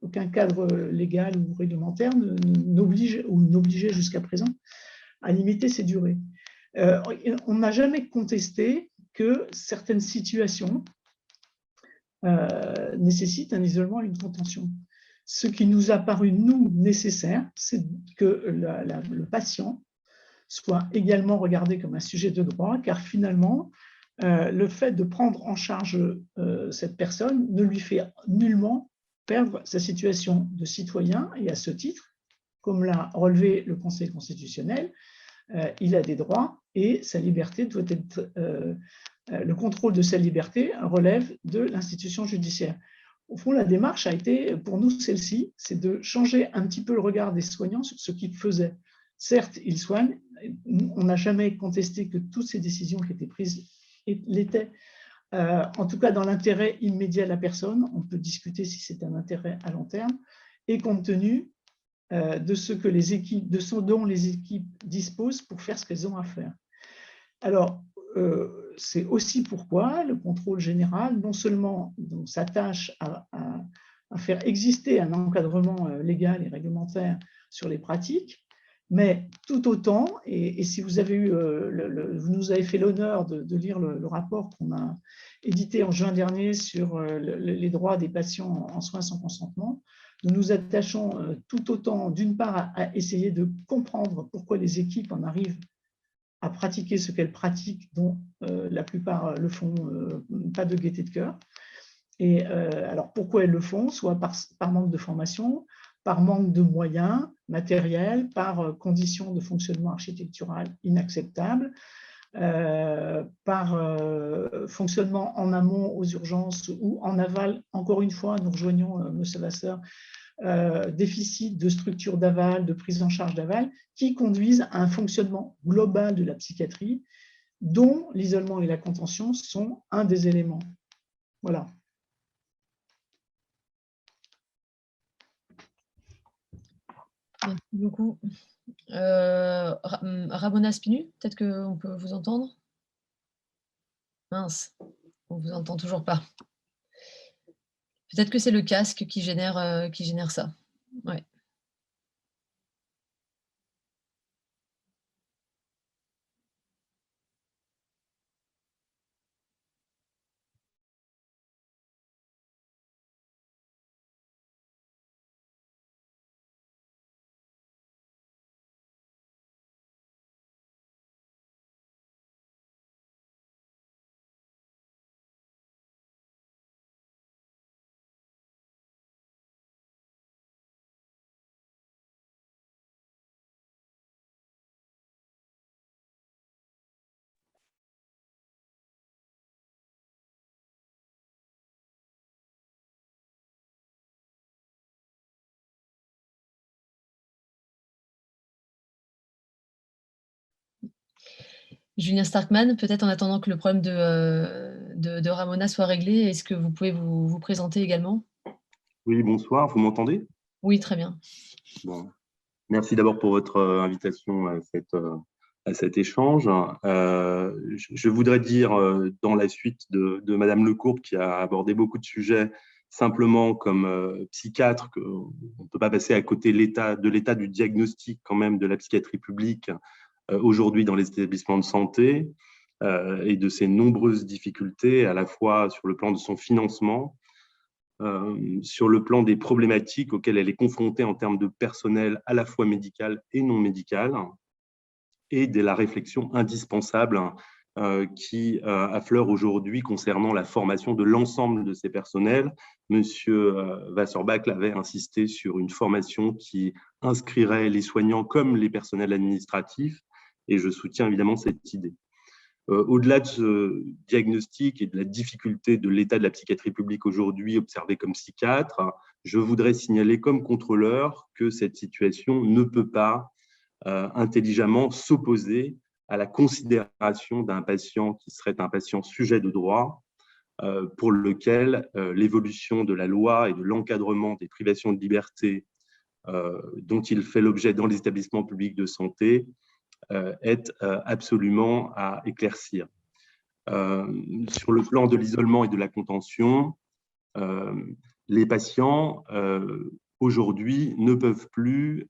aucun cadre légal ou réglementaire n'obligeait jusqu'à présent à limiter ces durées. On n'a jamais contesté que certaines situations nécessitent un isolement et une contention. Ce qui nous a paru, nous, nécessaire, c'est que le patient soit également regardé comme un sujet de droit, car finalement, le fait de prendre en charge cette personne ne lui fait nullement perdre sa situation de citoyen, et à ce titre, comme l'a relevé le Conseil constitutionnel, il a des droits et sa liberté doit être, le contrôle de sa liberté relève de l'institution judiciaire. Au fond, la démarche a été, pour nous, celle-ci, c'est de changer un petit peu le regard des soignants sur ce qu'ils faisaient. Certes, ils soignent, on n'a jamais contesté que toutes ces décisions qui étaient prises l'étaient, en tout cas dans l'intérêt immédiat de la personne. On peut discuter si c'est un intérêt à long terme, et compte tenu de ce dont les équipes disposent pour faire ce qu'elles ont à faire. Alors, c'est aussi pourquoi le contrôle général, non seulement s'attache à faire exister un encadrement légal et réglementaire sur les pratiques, mais tout autant, et si vous avez eu, vous nous avez fait l'honneur de lire le rapport qu'on a édité en juin dernier sur les droits des patients en soins sans consentement, nous nous attachons tout autant, d'une part, à essayer de comprendre pourquoi les équipes en arrivent à pratiquer ce qu'elles pratiquent, dont la plupart le font pas de gaieté de cœur. Et alors, pourquoi elles le font? Soit par manque de formation, par manque de moyens matériels, par conditions de fonctionnement architectural inacceptables, par fonctionnement en amont aux urgences ou en aval. Encore une fois, nous rejoignons M. Vasseur, déficit de structure d'aval, de prise en charge d'aval, qui conduisent à un fonctionnement global de la psychiatrie, dont l'isolement et la contention sont un des éléments. Voilà. Merci beaucoup. Ramona Spinu, peut-être qu'on peut vous entendre? Mince, on ne vous entend toujours pas. Peut-être que c'est le casque qui génère ça. Ouais. Julien Starkman, peut-être en attendant que le problème de Ramona soit réglé, est-ce que vous pouvez vous présenter également? Oui, bonsoir, vous m'entendez? Oui, très bien. Bon. Merci d'abord pour votre invitation à cet échange. Je voudrais dire, dans la suite de Madame Lecourbe, qui a abordé beaucoup de sujets, simplement comme psychiatre, qu'on ne peut pas passer à côté de l'état du diagnostic quand même de la psychiatrie publique aujourd'hui dans les établissements de santé et de ses nombreuses difficultés, à la fois sur le plan de son financement, sur le plan des problématiques auxquelles elle est confrontée en termes de personnel à la fois médical et non médical, et de la réflexion indispensable qui affleurent aujourd'hui concernant la formation de l'ensemble de ces personnels. Monsieur Wasserbach avait insisté sur une formation qui inscrirait les soignants comme les personnels administratifs, et je soutiens évidemment cette idée. Au-delà de ce diagnostic et de la difficulté de l'état de la psychiatrie publique aujourd'hui observée comme psychiatre, je voudrais signaler comme contrôleur que cette situation ne peut pas intelligemment s'opposer à la considération d'un patient qui serait un patient sujet de droit, pour lequel l'évolution de la loi et de l'encadrement des privations de liberté dont il fait l'objet dans les établissements publics de santé est absolument à éclaircir. Sur le plan de l'isolement et de la contention, les patients aujourd'hui ne peuvent plus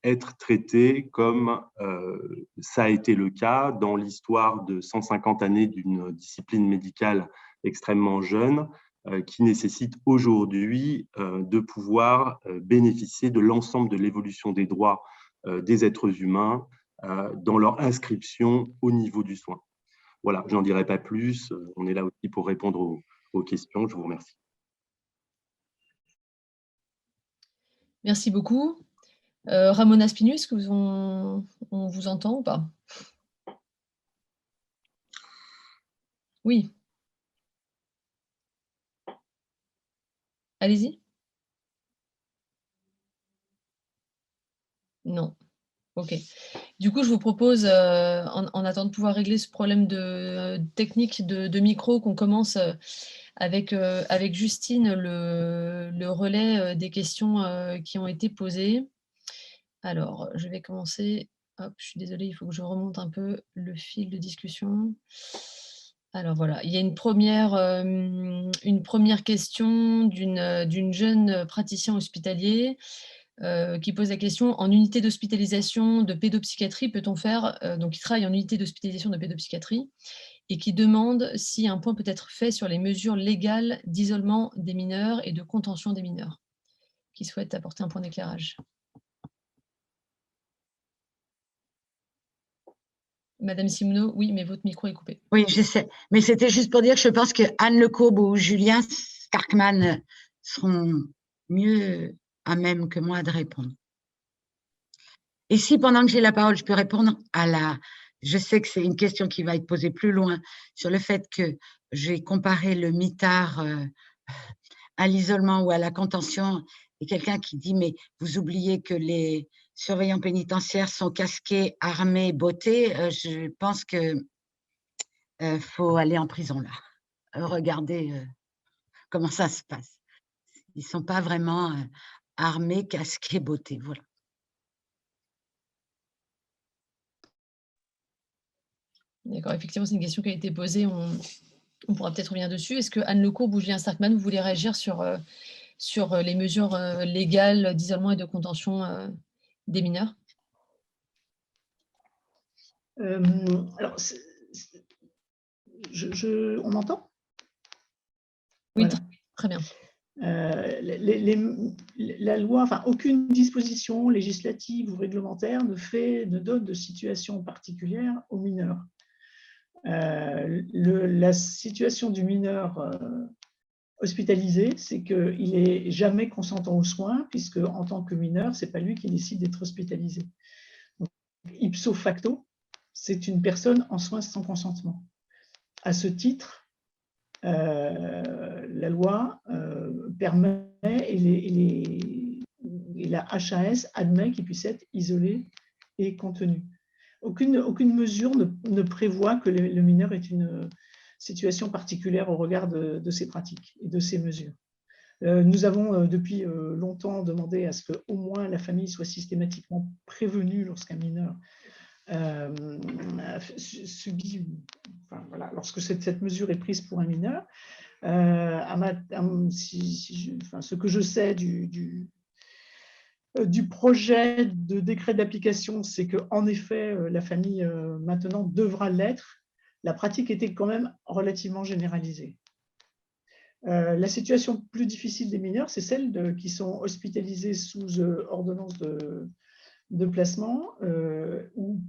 être traités comme ça a été le cas dans l'histoire de 150 années d'une discipline médicale extrêmement jeune, qui nécessite aujourd'hui de pouvoir bénéficier de l'ensemble de l'évolution des droits des êtres humains dans leur inscription au niveau du soin. Voilà, je n'en dirai pas plus. On est là aussi pour répondre aux questions. Je vous remercie. Merci beaucoup. Ramona Spinu, est-ce que on vous entend ou pas? Oui. Allez-y. Non. OK. Du coup, je vous propose, en attendant de pouvoir régler ce problème technique de micro, qu'on commence avec Justine le relais des questions qui ont été posées. Alors, je vais commencer. Hop, je suis désolée, il faut que je remonte un peu le fil de discussion. Alors voilà, il y a une première question d'une jeune praticien hospitalier qui pose la question: en unité d'hospitalisation de pédopsychiatrie, peut-on faire, donc il travaille en unité d'hospitalisation de pédopsychiatrie, et qui demande si un point peut être fait sur les mesures légales d'isolement des mineurs et de contention des mineurs, qui souhaite apporter un point d'éclairage. Madame Simoneau, oui, mais votre micro est coupé. Oui, je sais, mais c'était juste pour dire que je pense que Anne Lecourbe ou Julien Starkman seront mieux à même que moi de répondre. Et si pendant que j'ai la parole, je peux répondre je sais que c'est une question qui va être posée plus loin, sur le fait que j'ai comparé le mitard à l'isolement ou à la contention, et quelqu'un qui dit: mais vous oubliez que les surveillants pénitentiaires sont casqués, armés, bottés. Je pense que faut aller en prison là. Regardez comment ça se passe. Ils ne sont pas vraiment armés, casqués, bottés. Voilà. D'accord, effectivement, c'est une question qui a été posée. On pourra peut-être revenir dessus. Est-ce que Anne Lecourbe ou Julien Starkman, vous voulez réagir sur les mesures légales d'isolement et de contention des mineurs? Alors, on m'entend? Oui, voilà. Très bien. La loi, enfin, aucune disposition législative ou réglementaire ne donne de situation particulière aux mineurs. La situation du mineur hospitalisé, c'est qu'il n'est jamais consentant aux soins, puisque en tant que mineur, ce n'est pas lui qui décide d'être hospitalisé. Donc, ipso facto, c'est une personne en soins sans consentement. À ce titre, la loi permet et la HAS admet qu'il puisse être isolé et contenu. Aucune mesure ne prévoit que le mineur ait une situation particulière au regard de ces pratiques et de ces mesures. Nous avons depuis longtemps demandé à ce qu'au moins la famille soit systématiquement prévenue lorsqu'un mineur subit, enfin, voilà, lorsque cette mesure est prise pour un mineur. Ce que je sais du projet de décret d'application, c'est qu'en effet, la famille maintenant devra l'être. La pratique était quand même relativement généralisée. La situation plus difficile des mineurs, c'est celle qui sont hospitalisés sous ordonnance de placement, où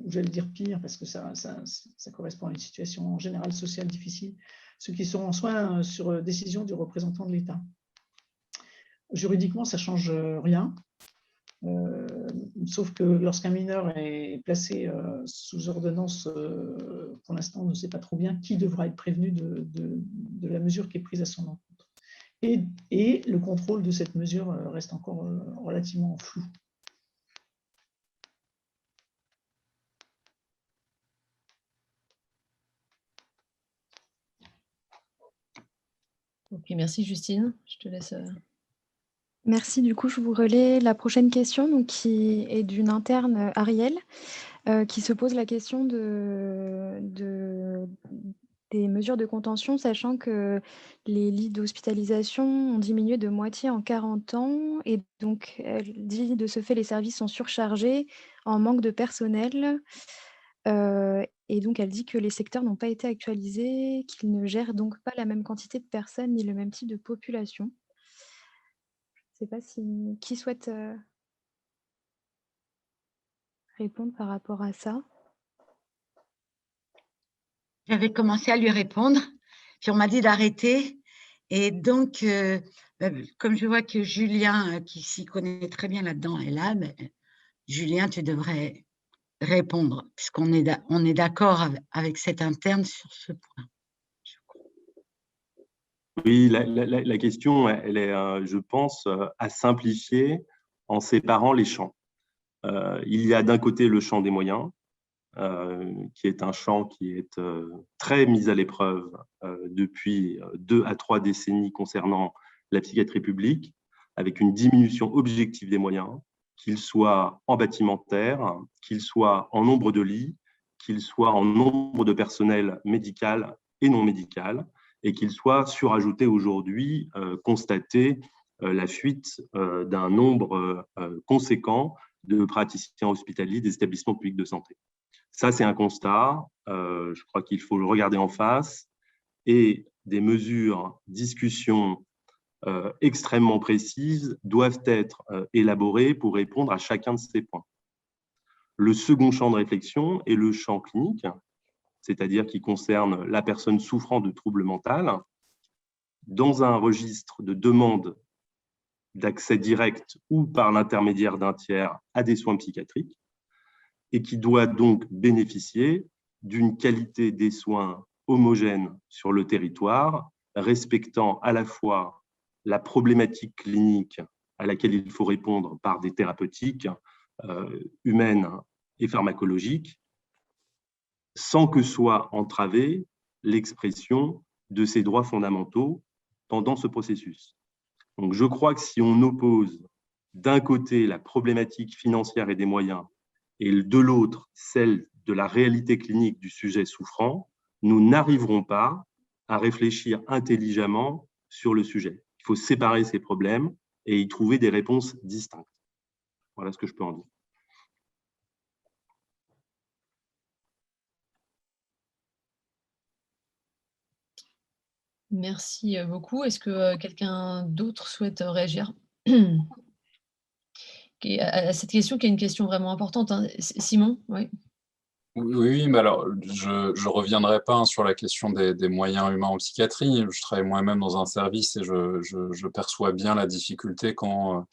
j'allais dire pire, parce que ça correspond à une situation en général sociale difficile, ceux qui sont en soins sur décision du représentant de l'État. Juridiquement, ça ne change rien, sauf que lorsqu'un mineur est placé sous ordonnance, pour l'instant, on ne sait pas trop bien qui devra être prévenu de la mesure qui est prise à son encontre. Et le contrôle de cette mesure reste encore relativement flou. Ok, merci Justine. Je te laisse. Merci. Du coup, je vous relais la prochaine question, donc, qui est d'une interne Ariel, qui se pose la question des mesures de contention, sachant que les lits d'hospitalisation ont diminué de moitié en 40 ans. Et donc, elle dit, de ce fait, les services sont surchargés, en manque de personnel. Et donc, elle dit que les secteurs n'ont pas été actualisés, qu'ils ne gèrent donc pas la même quantité de personnes ni le même type de population. Je ne sais pas qui souhaite répondre par rapport à ça. J'avais commencé à lui répondre, puis on m'a dit d'arrêter. Et donc, comme je vois que Julien, qui s'y connaît très bien là-dedans, est là, Julien, tu devrais répondre, puisqu'on est d'accord avec cette interne sur ce point. Oui, la question, elle est, je pense, à simplifier en séparant les champs. Il y a d'un côté le champ des moyens, qui est un champ qui est très mis à l'épreuve depuis 2 à 3 décennies concernant la psychiatrie publique, avec une diminution objective des moyens, qu'ils soient en bâtimentaire, qu'ils soient en nombre de lits, qu'ils soient en nombre de personnel médical et non médical, et qu'ils soient surajoutés aujourd'hui, constater la fuite d'un nombre conséquent de praticiens hospitaliers des établissements publics de santé. Ça, c'est un constat. Je crois qu'il faut le regarder en face, et des mesures, discussions extrêmement précises doivent être élaborées pour répondre à chacun de ces points. Le second champ de réflexion est le champ clinique, c'est-à-dire qui concerne la personne souffrant de troubles mentaux, dans un registre de demande d'accès direct ou par l'intermédiaire d'un tiers à des soins psychiatriques, et qui doit donc bénéficier d'une qualité des soins homogène sur le territoire, respectant à la fois la problématique clinique à laquelle il faut répondre par des thérapeutiques humaines et pharmacologiques, sans que soit entravée l'expression de ces droits fondamentaux pendant ce processus. Donc, je crois que si on oppose d'un côté la problématique financière et des moyens, et de l'autre celle de la réalité clinique du sujet souffrant, nous n'arriverons pas à réfléchir intelligemment sur le sujet. Il faut séparer ces problèmes et y trouver des réponses distinctes. Voilà ce que je peux en dire. Merci beaucoup. Est-ce que quelqu'un d'autre souhaite réagir à cette question, qui est une question vraiment importante, hein. Simon, oui. Oui, mais alors je ne reviendrai pas sur la question des moyens humains en psychiatrie. Je travaille moi-même dans un service et je perçois bien la difficulté quand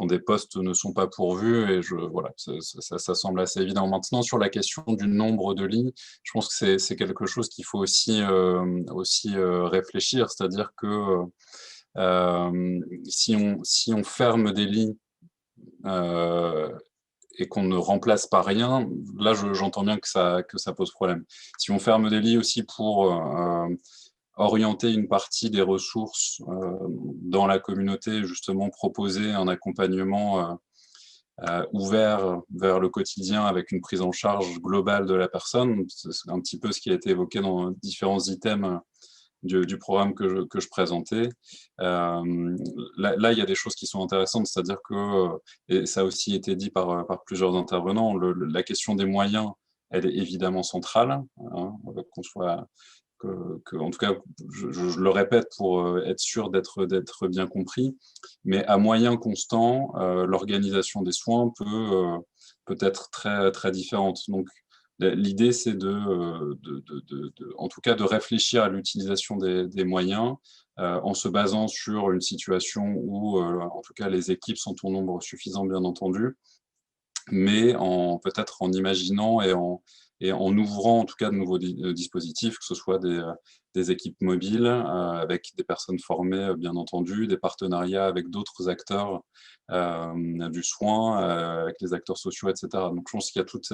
des postes ne sont pas pourvus, et voilà, ça semble assez évident. Maintenant, sur la question du nombre de lits, je pense que c'est quelque chose qu'il faut aussi réfléchir, c'est-à-dire que si on ferme des lits et qu'on ne remplace pas rien, là j'entends bien que ça pose problème. Si on ferme des lits aussi pour orienter une partie des ressources dans la communauté, justement proposer un accompagnement ouvert vers le quotidien avec une prise en charge globale de la personne, c'est un petit peu ce qui a été évoqué dans différents items du programme que je présentais. Là, il y a des choses qui sont intéressantes, c'est-à-dire que, et ça a aussi été dit par plusieurs intervenants, la question des moyens, elle est évidemment centrale, hein, qu'on soit, en tout cas, je le répète pour être sûr d'être bien compris, mais à moyen constant, l'organisation des soins peut peut être très, très différente. Donc, l'idée, c'est en tout cas de réfléchir à l'utilisation des moyens en se basant sur une situation où, en tout cas, les équipes sont au nombre suffisant, bien entendu, mais peut-être en imaginant et en ouvrant en tout cas de nouveaux dispositifs, que ce soit des équipes mobiles avec des personnes formées, bien entendu, des partenariats avec d'autres acteurs du soin, avec les acteurs sociaux, etc. Donc je pense qu'il y a toute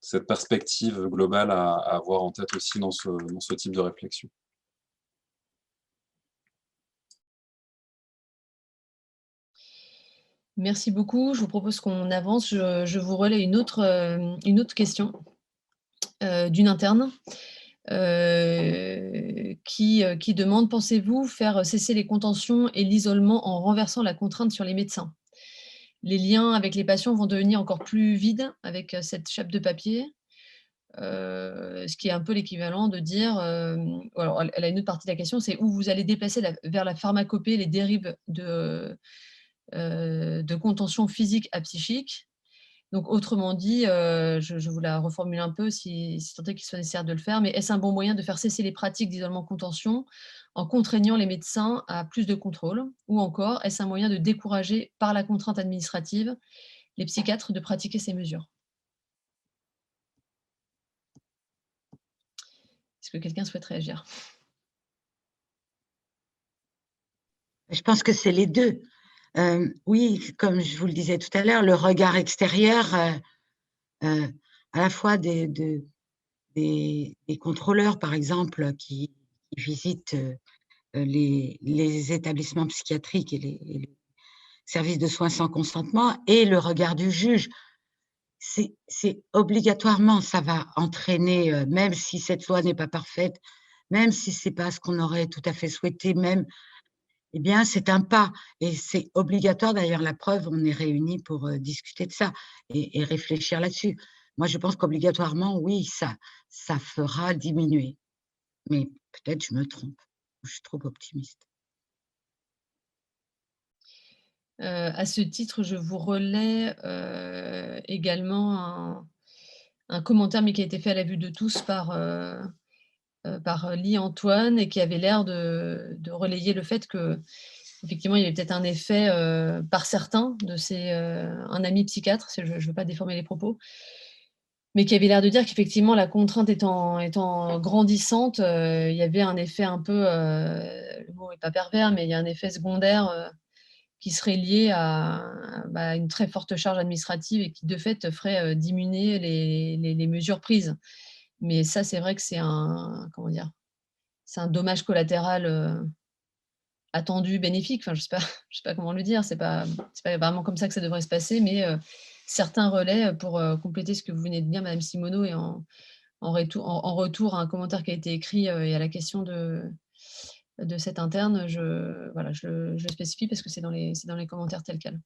cette perspective globale à avoir en tête aussi dans ce type de réflexion. Merci beaucoup. Je vous propose qu'on avance. Je vous relais une autre question d'une interne qui demande: pensez-vous faire cesser les contentions et l'isolement en renversant la contrainte sur les médecins? Les liens avec les patients vont devenir encore plus vides avec cette chape de papier. Ce qui est un peu l'équivalent de dire, alors elle a une autre partie de la question, c'est où vous allez déplacer vers la pharmacopée les dérives de contention physique à psychique. Donc autrement dit, je vous la reformule un peu si tant est qu'il soit nécessaire de le faire, mais est-ce un bon moyen de faire cesser les pratiques d'isolement-contention en contraignant les médecins à plus de contrôle? Ou encore, est-ce un moyen de décourager par la contrainte administrative les psychiatres de pratiquer ces mesures? Est-ce que quelqu'un souhaite réagir? Je pense que c'est les deux. Oui, comme je vous le disais tout à l'heure, le regard extérieur, à la fois des contrôleurs, par exemple, qui visitent les établissements psychiatriques et les services de soins sans consentement, et le regard du juge. C'est obligatoirement, ça va entraîner, même si cette loi n'est pas parfaite, même si ce n'est pas ce qu'on aurait tout à fait souhaité, même, eh bien, c'est un pas et c'est obligatoire. D'ailleurs, la preuve, on est réunis pour discuter de ça et réfléchir là-dessus. Moi, je pense qu'obligatoirement, oui, ça fera diminuer. Mais peut-être je me trompe, je suis trop optimiste. À ce titre, je vous relais également un commentaire, mais qui a été fait à la vue de tous par Lee Antoine et qui avait l'air de relayer le fait qu'effectivement, il y avait peut-être un effet par certains de un ami psychiatre, je ne veux pas déformer les propos, mais qui avait l'air de dire qu'effectivement, la contrainte étant grandissante, il y avait un effet un peu, le mot n'est pas pervers, mais il y a un effet secondaire qui serait lié à une très forte charge administrative et qui, de fait, ferait diminuer les mesures prises. Mais ça, c'est vrai que c'est comment dire, c'est un dommage collatéral attendu, bénéfique. Enfin, je sais pas comment le dire. C'est pas vraiment comme ça que ça devrait se passer, mais certains relais pour compléter ce que vous venez de dire, Madame Simoneau, et en retour à un commentaire qui a été écrit et à la question de cette interne, je le spécifie parce que c'est dans les commentaires tels quels.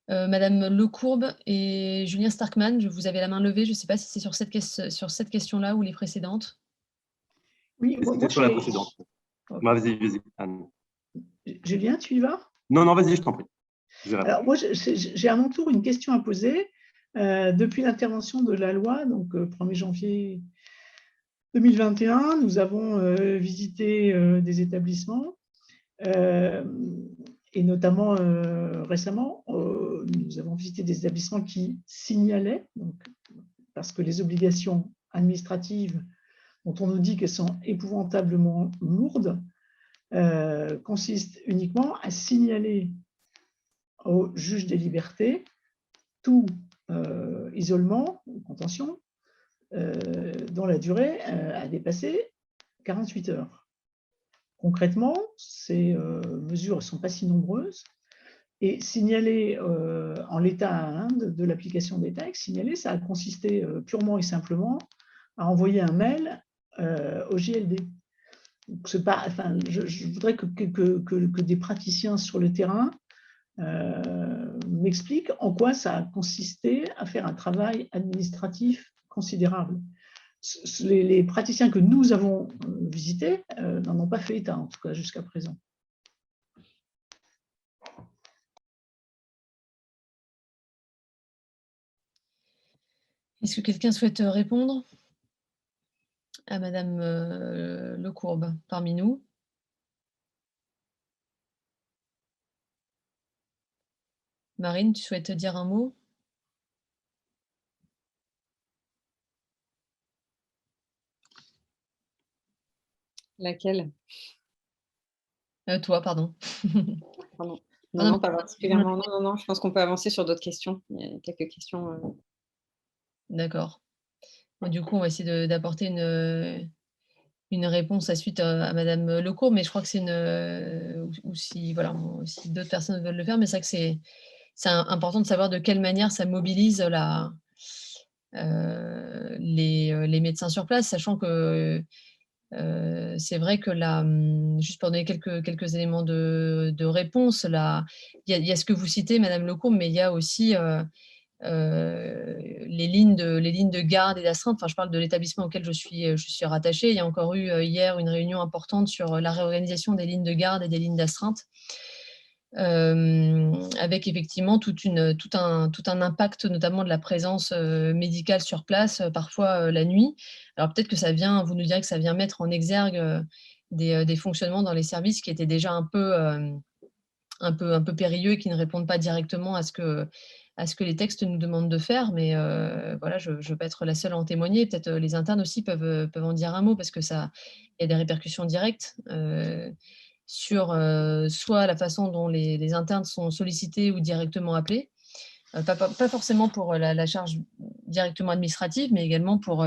Madame Lecourbe et Julien Starkman, vous avez la main levée. Je ne sais pas si c'est sur cette question-là ou les précédentes. Oui, c'était sur la précédente. Okay. Vas-y, Anne. Julien, tu y vas? Non, vas-y, je t'en prie. Alors, moi, j'ai à mon tour une question à poser. Depuis l'intervention de la loi, donc 1er janvier 2021, nous avons visité des établissements et notamment récemment, nous avons visité des établissements qui signalaient, donc, parce que les obligations administratives dont on nous dit qu'elles sont épouvantablement lourdes consistent uniquement à signaler au juge des libertés tout isolement ou contention dont la durée a dépassé 48 heures. Concrètement, ces mesures ne sont pas si nombreuses et signaler en l'état de l'application des textes, signaler, ça a consisté purement et simplement à envoyer un mail au JLD. Je voudrais que des praticiens sur le terrain m'expliquent en quoi ça a consisté à faire un travail administratif considérable. Les praticiens que nous avons visités n'en ont pas fait état, en tout cas jusqu'à présent. Est-ce que quelqu'un souhaite répondre à Madame Lecourbe parmi nous? Marine, tu souhaites dire un mot? Laquelle? Toi, pardon. Pardon. Ah Non, non, non, pas particulièrement. Non, je pense qu'on peut avancer sur d'autres questions. Il y a quelques questions. D'accord. Du coup, on va essayer d'apporter une réponse à suite à Madame Lecourt, mais je crois que c'est ou si, voilà, si d'autres personnes veulent le faire, mais c'est vrai que c'est important de savoir de quelle manière ça mobilise les médecins sur place, sachant que c'est vrai que juste pour donner quelques éléments de réponse, il y a ce que vous citez, Madame Lecourt, mais il y a aussi les lignes de garde et d'astreinte. Enfin, je parle de l'établissement auquel je suis rattachée. Il y a encore eu hier une réunion importante sur la réorganisation des lignes de garde et des lignes d'astreinte, avec effectivement tout un impact, notamment de la présence médicale sur place, parfois la nuit. Alors peut-être que vous nous direz que ça vient mettre en exergue des fonctionnements dans les services qui étaient déjà un peu périlleux et qui ne répondent pas directement à ce que les textes nous demandent de faire. Mais voilà, je ne veux pas être la seule à en témoigner. Peut-être les internes aussi peuvent en dire un mot, parce qu'il y a des répercussions directes sur soit la façon dont les internes sont sollicités ou directement appelés, pas forcément pour la charge directement administrative, mais également pour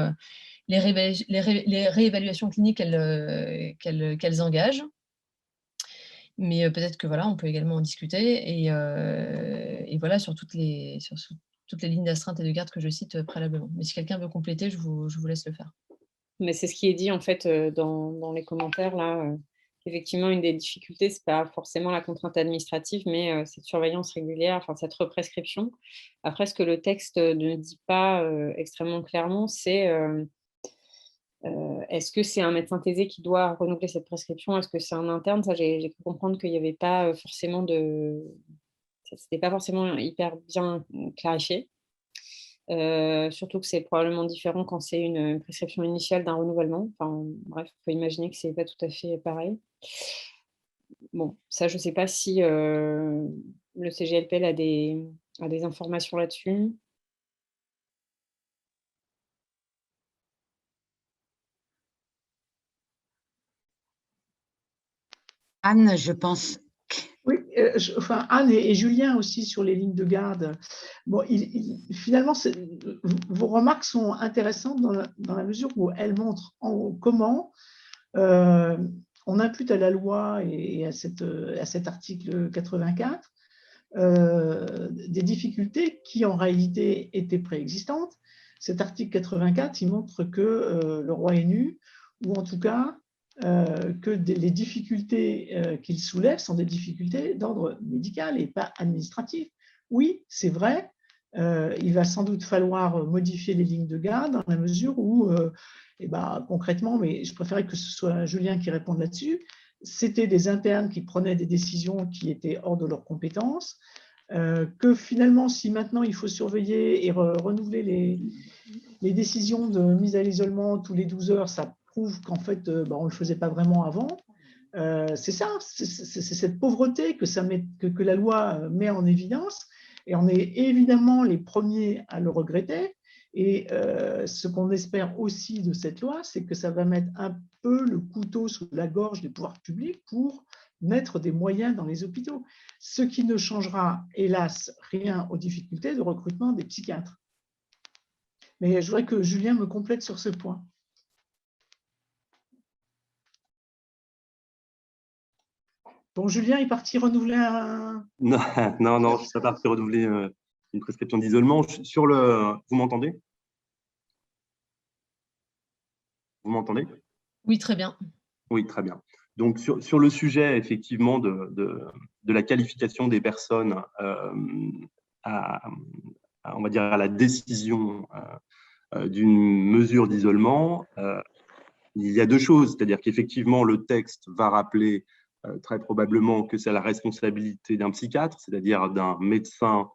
les réévaluations cliniques qu'elles engagent. Mais peut-être que voilà, on peut également en discuter, et voilà, sur toutes les lignes d'astreinte et de garde que je cite préalablement. Mais si quelqu'un veut compléter, je vous laisse le faire. Mais c'est ce qui est dit en fait dans les commentaires là. Effectivement, une des difficultés, c'est pas forcément la contrainte administrative, mais cette surveillance régulière, enfin cette represcription. Après, ce que le texte ne dit pas extrêmement clairement, c'est est-ce que c'est un médecin thésé qui doit renouveler cette prescription? Est-ce que c'est un interne? Ça, j'ai cru comprendre qu'il n'y avait pas forcément c'était pas forcément hyper bien clarifié. Surtout que c'est probablement différent quand c'est une prescription initiale d'un renouvellement. Enfin, bref, on peut imaginer que c'est pas tout à fait pareil. Bon, ça, je sais pas si le CGLPL a des informations là-dessus. Anne, je pense. Oui, Anne et Julien aussi sur les lignes de garde. Bon, finalement, vos remarques sont intéressantes dans la mesure où elles montrent comment on impute à la loi et à cet article 84 des difficultés qui en réalité étaient préexistantes. Cet article 84, il montre que le roi est nu, ou en tout cas que les difficultés qu'il soulève sont des difficultés d'ordre médical et pas administratif. Oui, c'est vrai, il va sans doute falloir modifier les lignes de garde dans la mesure où, concrètement, mais je préférais que ce soit Julien qui réponde là-dessus, c'était des internes qui prenaient des décisions qui étaient hors de leurs compétences, que finalement, si maintenant il faut surveiller et renouveler les décisions de mise à l'isolement tous les 12 heures, ça prouve qu'en fait, on ne le faisait pas vraiment avant. C'est ça, c'est cette pauvreté que la loi met en évidence, et on est évidemment les premiers à le regretter. Et ce qu'on espère aussi de cette loi, c'est que ça va mettre un peu le couteau sous la gorge des pouvoirs publics pour mettre des moyens dans les hôpitaux, ce qui ne changera, hélas, rien aux difficultés de recrutement des psychiatres. Mais je voudrais que Julien me complète sur ce point. Bon, Julien est parti renouveler un… Non, je ne suis pas parti renouveler une prescription d'isolement. Vous m'entendez? Vous m'entendez? Oui, très bien. Oui, très bien. Donc, sur le sujet, effectivement, de la qualification des personnes on va dire, à la décision d'une mesure d'isolement, il y a deux choses. C'est-à-dire qu'effectivement, le texte va rappeler très probablement que c'est la responsabilité d'un psychiatre, c'est-à-dire d'un médecin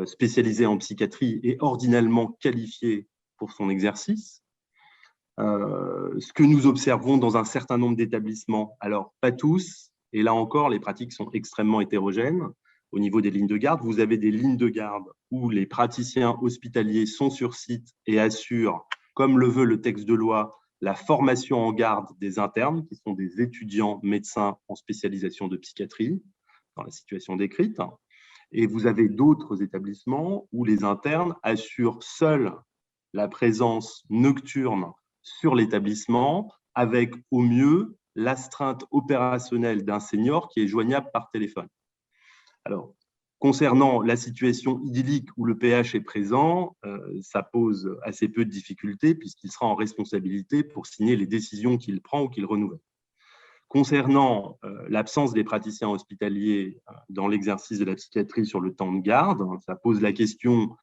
spécialisé en psychiatrie et ordinalement qualifié pour son exercice. Ce que nous observons dans un certain nombre d'établissements, alors pas tous, et là encore, les pratiques sont extrêmement hétérogènes. Au niveau des lignes de garde, vous avez des lignes de garde où les praticiens hospitaliers sont sur site et assurent, comme le veut le texte de loi, la formation en garde des internes, qui sont des étudiants médecins en spécialisation de psychiatrie, dans la situation décrite. Et vous avez d'autres établissements où les internes assurent seuls la présence nocturne sur l'établissement, avec au mieux l'astreinte opérationnelle d'un senior qui est joignable par téléphone. Alors, concernant la situation idyllique où le PH est présent, ça pose assez peu de difficultés puisqu'il sera en responsabilité pour signer les décisions qu'il prend ou qu'il renouvelle. Concernant l'absence des praticiens hospitaliers dans l'exercice de la psychiatrie sur le temps de garde, ça pose la question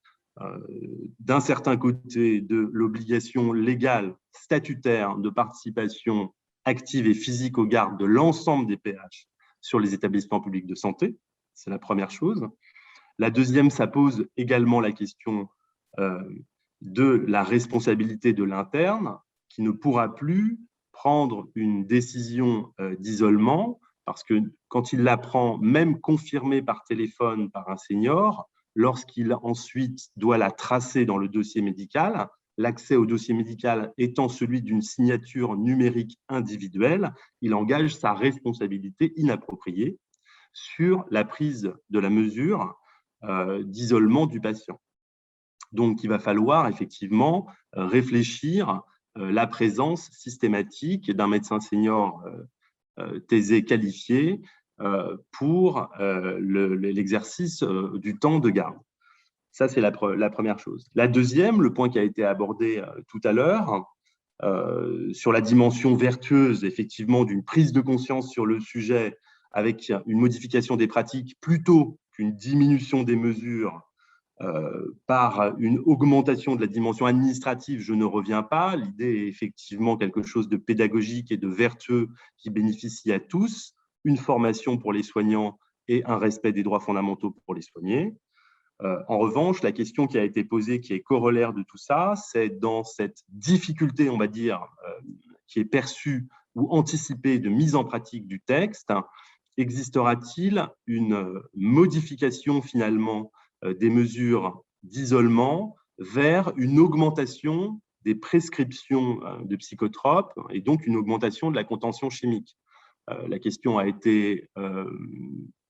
d'un certain côté de l'obligation légale statutaire de participation active et physique aux gardes de l'ensemble des PH sur les établissements publics de santé. C'est la première chose. La deuxième, ça pose également la question de la responsabilité de l'interne qui ne pourra plus prendre une décision d'isolement parce que quand il la prend, même confirmée par téléphone par un senior, lorsqu'il ensuite doit la tracer dans le dossier médical, l'accès au dossier médical étant celui d'une signature numérique individuelle, il engage sa responsabilité inappropriée sur la prise de la mesure d'isolement du patient. Donc, il va falloir effectivement réfléchir la présence systématique d'un médecin senior thésé qualifié pour l'exercice du temps de garde. Ça, c'est la première chose. La deuxième, le point qui a été abordé tout à l'heure, sur la dimension vertueuse, effectivement, d'une prise de conscience sur le sujet avec une modification des pratiques plutôt qu'une diminution des mesures par une augmentation de la dimension administrative, je ne reviens pas. L'idée est effectivement quelque chose de pédagogique et de vertueux qui bénéficie à tous, une formation pour les soignants et un respect des droits fondamentaux pour les soignés. En revanche, la question qui a été posée, qui est corollaire de tout ça, c'est dans cette difficulté, on va dire, qui est perçue ou anticipée de mise en pratique du texte, existera-t-il une modification finalement des mesures d'isolement vers une augmentation des prescriptions de psychotropes et donc une augmentation de la contention chimique? La question a été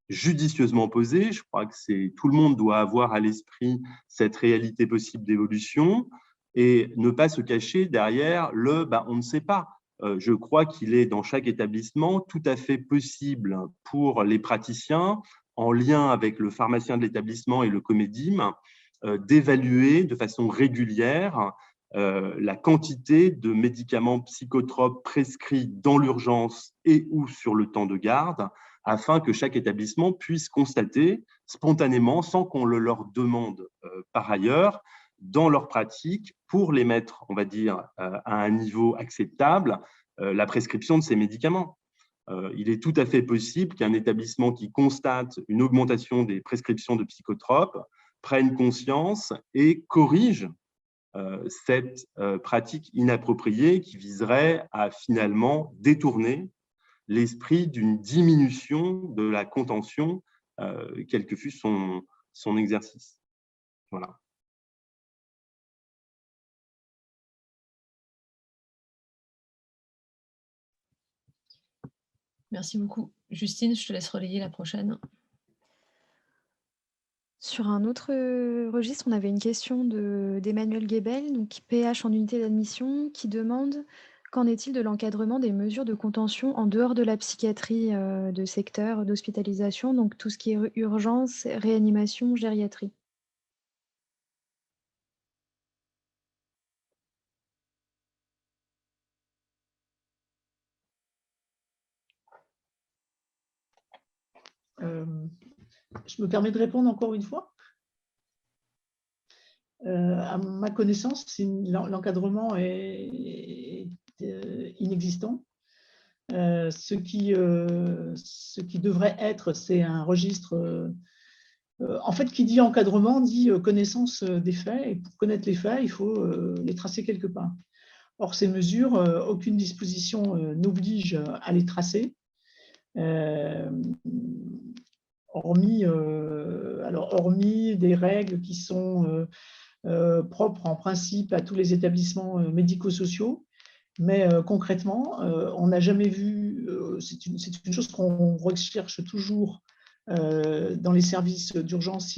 judicieusement posée. Je crois que tout le monde doit avoir à l'esprit cette réalité possible d'évolution et ne pas se cacher derrière on ne sait pas. Je crois qu'il est dans chaque établissement tout à fait possible pour les praticiens, en lien avec le pharmacien de l'établissement et le Comedim, d'évaluer de façon régulière la quantité de médicaments psychotropes prescrits dans l'urgence et ou sur le temps de garde, afin que chaque établissement puisse constater spontanément, sans qu'on le leur demande par ailleurs, dans leur pratique, pour les mettre, on va dire, à un niveau acceptable, la prescription de ces médicaments. Il est tout à fait possible qu'un établissement qui constate une augmentation des prescriptions de psychotropes prenne conscience et corrige cette pratique inappropriée qui viserait à finalement détourner l'esprit d'une diminution de la contention, quel que fût son exercice. Voilà. Merci beaucoup. Justine, je te laisse relayer la prochaine. Sur un autre registre, on avait une question d'Emmanuel Guébel, donc PH en unité d'admission, qui demande qu'en est-il de l'encadrement des mesures de contention en dehors de la psychiatrie de secteur d'hospitalisation, donc tout ce qui est urgence, réanimation, gériatrie. Je me permets de répondre encore une fois. À ma connaissance, l'encadrement est inexistant. Ce qui devrait être, c'est un registre En fait, qui dit encadrement dit connaissance des faits, et pour connaître les faits, il faut les tracer quelque part. Or, ces mesures, aucune disposition n'oblige à les tracer, hormis des règles qui sont propres en principe à tous les établissements médico-sociaux. Mais concrètement, on n'a jamais vu, c'est une chose qu'on recherche toujours dans les services d'urgence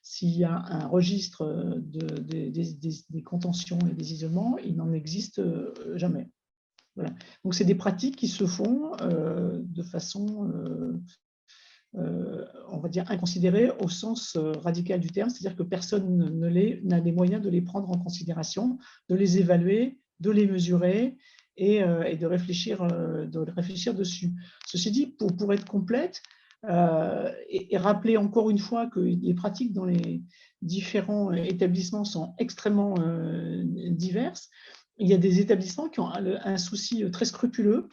s'il y a un registre des contentions et des isolements, il n'en existe jamais. Voilà. Donc, c'est des pratiques qui se font de façon, on va dire, inconsidérée au sens radical du terme, c'est-à-dire que personne n'a les moyens de les prendre en considération, de les évaluer, de les mesurer et de réfléchir dessus. Ceci dit, pour être complète, et rappeler encore une fois que les pratiques dans les différents établissements sont extrêmement diverses. Il y a des établissements qui ont un souci très scrupuleux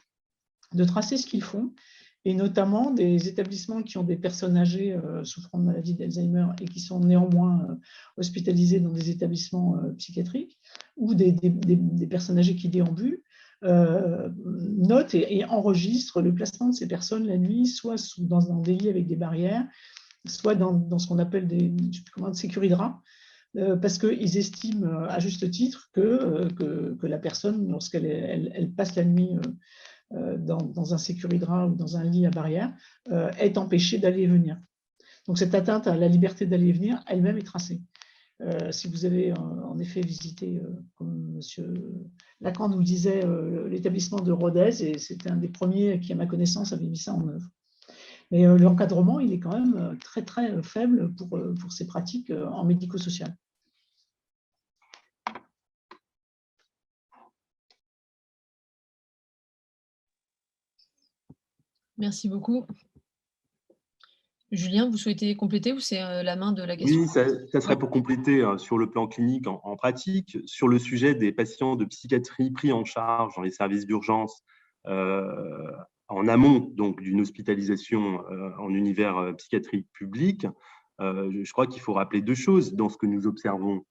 de tracer ce qu'ils font, et notamment des établissements qui ont des personnes âgées souffrant de maladie d'Alzheimer et qui sont néanmoins hospitalisées dans des établissements psychiatriques, ou des personnes âgées qui déambulent, notent et enregistrent le placement de ces personnes la nuit, soit dans des lits avec des barrières, soit dans ce qu'on appelle des sécuridras, parce qu'ils estiment à juste titre que la personne, lorsqu'elle passe la nuit dans un sécuridra ou dans un lit à barrière, est empêchée d'aller et venir. Donc cette atteinte à la liberté d'aller et venir, elle-même est tracée. Si vous avez en effet visité, comme M. Lacan nous le disait, l'établissement de Rodez, et c'était un des premiers qui, à ma connaissance, avait mis ça en œuvre. Mais l'encadrement, il est quand même très, très faible pour ces pratiques en médico-social. Merci beaucoup. Julien, vous souhaitez compléter ou c'est la main de la question? Oui, ça serait pour compléter sur le plan clinique en pratique, sur le sujet des patients de psychiatrie pris en charge dans les services d'urgence en amont donc d'une hospitalisation en univers psychiatrique public. Je crois qu'il faut rappeler deux choses dans ce que nous observons.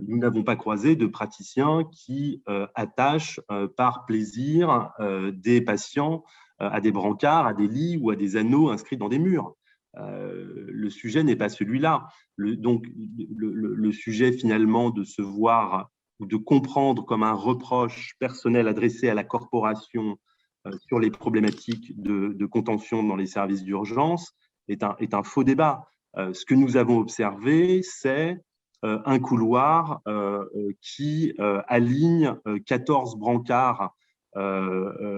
Nous n'avons pas croisé de praticiens qui attachent par plaisir des patients à des brancards, à des lits ou à des anneaux inscrits dans des murs. Le sujet n'est pas celui-là. Donc, le sujet finalement de se voir ou de comprendre comme un reproche personnel adressé à la corporation sur les problématiques de contention dans les services d'urgence est un faux débat. Ce que nous avons observé, c'est un couloir qui aligne 14 brancards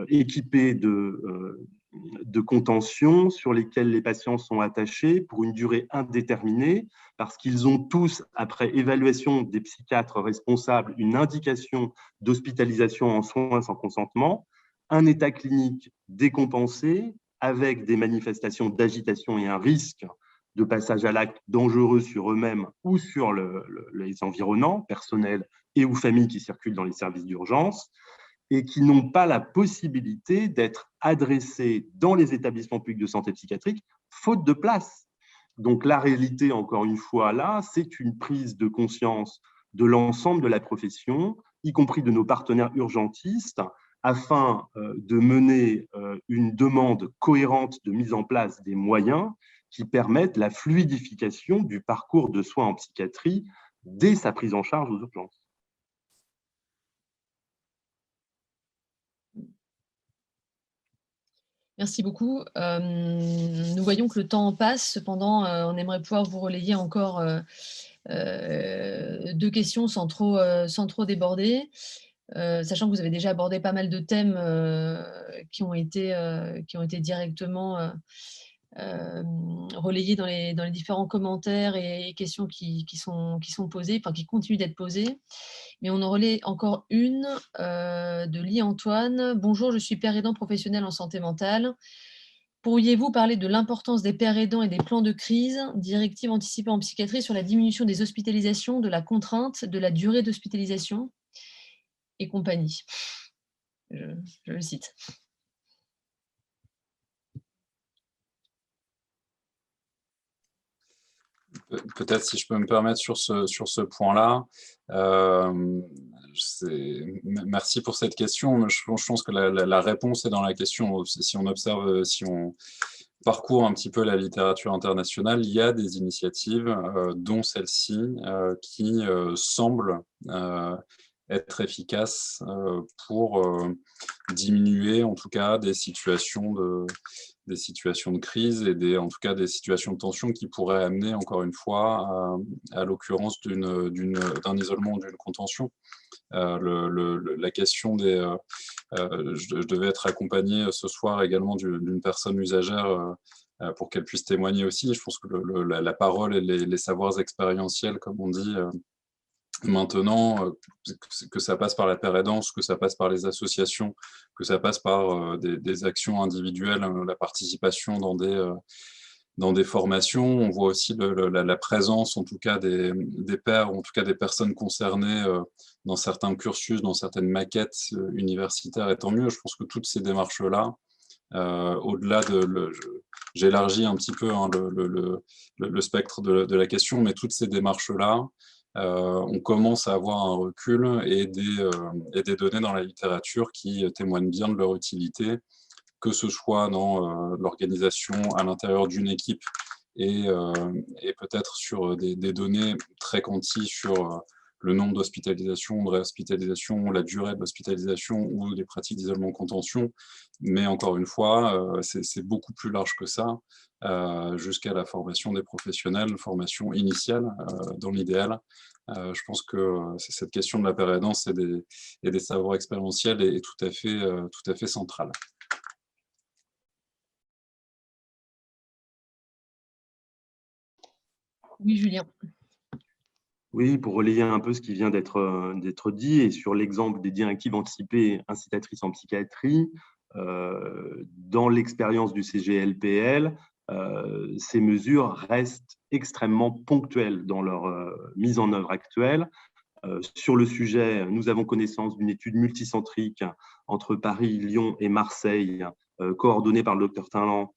équipés de contention sur lesquels les patients sont attachés pour une durée indéterminée parce qu'ils ont tous, après évaluation des psychiatres responsables, une indication d'hospitalisation en soins sans consentement, un état clinique décompensé avec des manifestations d'agitation et un risque de passage à l'acte dangereux sur eux-mêmes ou sur les environnants, personnels et ou familles qui circulent dans les services d'urgence, et qui n'ont pas la possibilité d'être adressés dans les établissements publics de santé psychiatrique, faute de place. Donc la réalité, encore une fois, là, c'est une prise de conscience de l'ensemble de la profession, y compris de nos partenaires urgentistes, afin de mener une demande cohérente de mise en place des moyens qui permettent la fluidification du parcours de soins en psychiatrie dès sa prise en charge aux urgences. Merci beaucoup. Nous voyons que le temps passe. Cependant, on aimerait pouvoir vous relayer encore 2 questions sans trop déborder. Sachant que vous avez déjà abordé pas mal de thèmes qui ont été directement relayés dans les différents commentaires et questions qui sont posées, enfin qui continuent d'être posées. Mais on en relaie encore une de Lee Antoine. Bonjour, je suis père aidant professionnel en santé mentale. Pourriez-vous parler de l'importance des pères aidants et des plans de crise, directives anticipées en psychiatrie sur la diminution des hospitalisations, de la contrainte, de la durée d'hospitalisation et compagnie? Je le cite. peut-être si je peux me permettre sur ce point-là, merci pour cette question. Je pense que la réponse est dans la question. Si on observe, si on parcourt un petit peu la littérature internationale, il y a des initiatives, dont celle-ci, qui semblent être efficaces pour diminuer en tout cas des situations de crise et en tout cas des situations de tension qui pourraient amener encore une fois à l'occurrence d'un isolement ou d'une contention. La question je devais être accompagné ce soir également d'une personne usagère pour qu'elle puisse témoigner aussi. Je pense que la parole et les savoirs expérientiels, comme on dit, maintenant, que ça passe par la paire aidance, que ça passe par les associations, que ça passe par des actions individuelles, la participation dans des formations. On voit aussi la présence, en tout cas, des pairs, ou en tout cas des personnes concernées dans certains cursus, dans certaines maquettes universitaires, et tant mieux. Je pense que toutes ces démarches-là, au-delà j'élargis un petit peu hein, le spectre de la question, mais toutes ces démarches-là, on commence à avoir un recul et des données dans la littérature qui témoignent bien de leur utilité, que ce soit dans l'organisation à l'intérieur d'une équipe et peut-être sur des données très quanti sur le nombre d'hospitalisations, de réhospitalisations, la durée de l'hospitalisation ou les pratiques d'isolement-contention. Mais encore une fois, c'est beaucoup plus large que ça, jusqu'à la formation des professionnels, une formation initiale dans l'idéal. Je pense que cette question de la paire aidance et des savoirs expérientiels est tout à fait centrale. Oui, Julien. Oui, pour relayer un peu ce qui vient d'être dit et sur l'exemple des directives anticipées incitatrices en psychiatrie, dans l'expérience du CGLPL, ces mesures restent extrêmement ponctuelles dans leur mise en œuvre actuelle. Sur le sujet, nous avons connaissance d'une étude multicentrique entre Paris, Lyon et Marseille, coordonnée par le Dr Tinlan,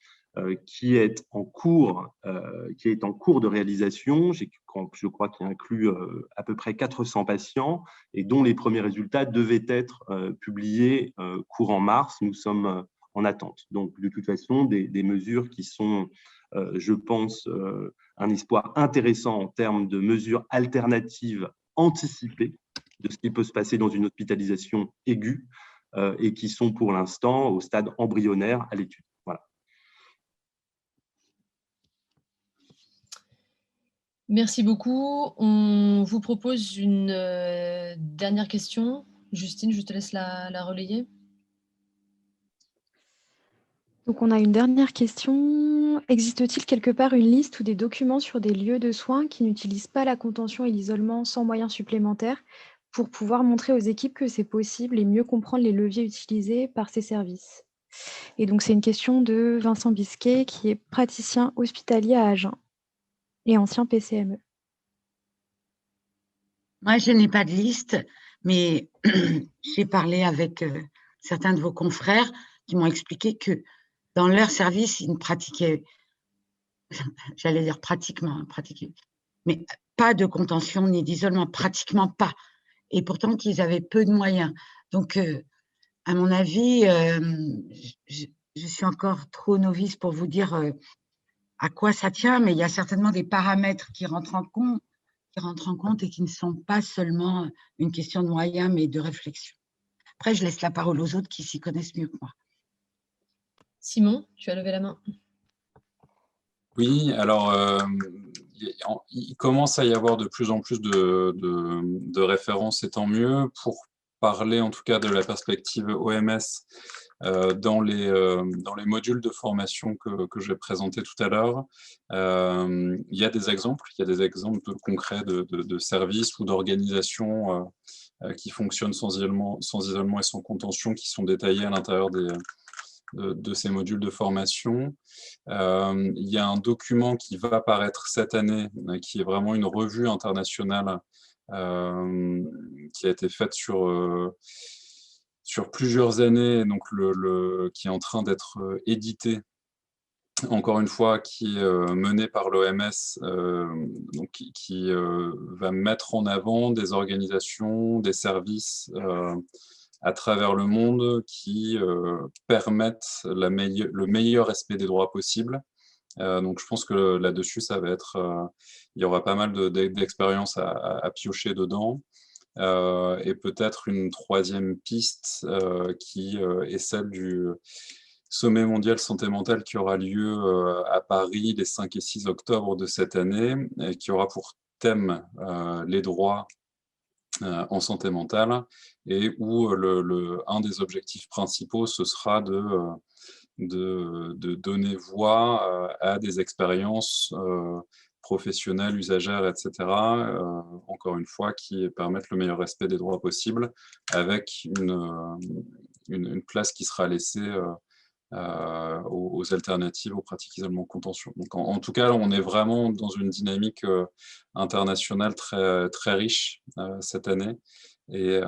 qui est en cours de réalisation, je crois qu'il inclut à peu près 400 patients et dont les premiers résultats devaient être publiés courant mars. Nous sommes en attente. Donc, de toute façon, des mesures qui sont, je pense, un espoir intéressant en termes de mesures alternatives anticipées de ce qui peut se passer dans une hospitalisation aiguë et qui sont pour l'instant au stade embryonnaire à l'étude. Voilà. Merci beaucoup. On vous propose une dernière question. Justine, je te laisse la relayer. Donc, on a une dernière question. Existe-t-il quelque part une liste ou des documents sur des lieux de soins qui n'utilisent pas la contention et l'isolement sans moyens supplémentaires pour pouvoir montrer aux équipes que c'est possible et mieux comprendre les leviers utilisés par ces services? Et donc, c'est une question de Vincent Bisquet, qui est praticien hospitalier à Agen et ancien PCME. Moi, je n'ai pas de liste, mais j'ai parlé avec certains de vos confrères qui m'ont expliqué que dans leur service, ils ne pratiquaient, j'allais dire pratiquement, mais pas de contention ni d'isolement, pratiquement pas. Et pourtant qu'ils avaient peu de moyens. Donc, à mon avis, je suis encore trop novice pour vous dire à quoi ça tient, mais il y a certainement des paramètres qui rentrent en compte et qui ne sont pas seulement une question de moyens, mais de réflexion. Après, je laisse la parole aux autres qui s'y connaissent mieux que moi. Simon, tu as levé la main. Oui, alors il commence à y avoir de plus en plus de références, et tant mieux, pour parler en tout cas de la perspective OMS dans les modules de formation que j'ai présentés tout à l'heure. Il y a des exemples concrets de services ou d'organisations qui fonctionnent sans isolement et sans contention, qui sont détaillés à l'intérieur de ces modules de formation. Il y a un document qui va apparaître cette année, qui est vraiment une revue internationale qui a été faite sur plusieurs années, donc qui est en train d'être édité encore une fois, qui est menée par l'OMS, qui va mettre en avant des organisations, des services à travers le monde qui permettent le meilleur respect des droits possible. Donc je pense que là-dessus, ça va être, il y aura pas mal d'expériences à piocher dedans. Et peut-être une troisième piste qui est celle du Sommet mondial santé mentale qui aura lieu à Paris les 5 et 6 octobre de cette année, et qui aura pour thème les droits en santé mentale, et où un des objectifs principaux, ce sera de donner voix à des expériences professionnelles, usagères, etc., encore une fois, qui permettent le meilleur respect des droits possibles, avec une place qui sera laissée aux alternatives aux pratiques isolement contention. Donc en tout cas, on est vraiment dans une dynamique internationale très, très riche cette année. Et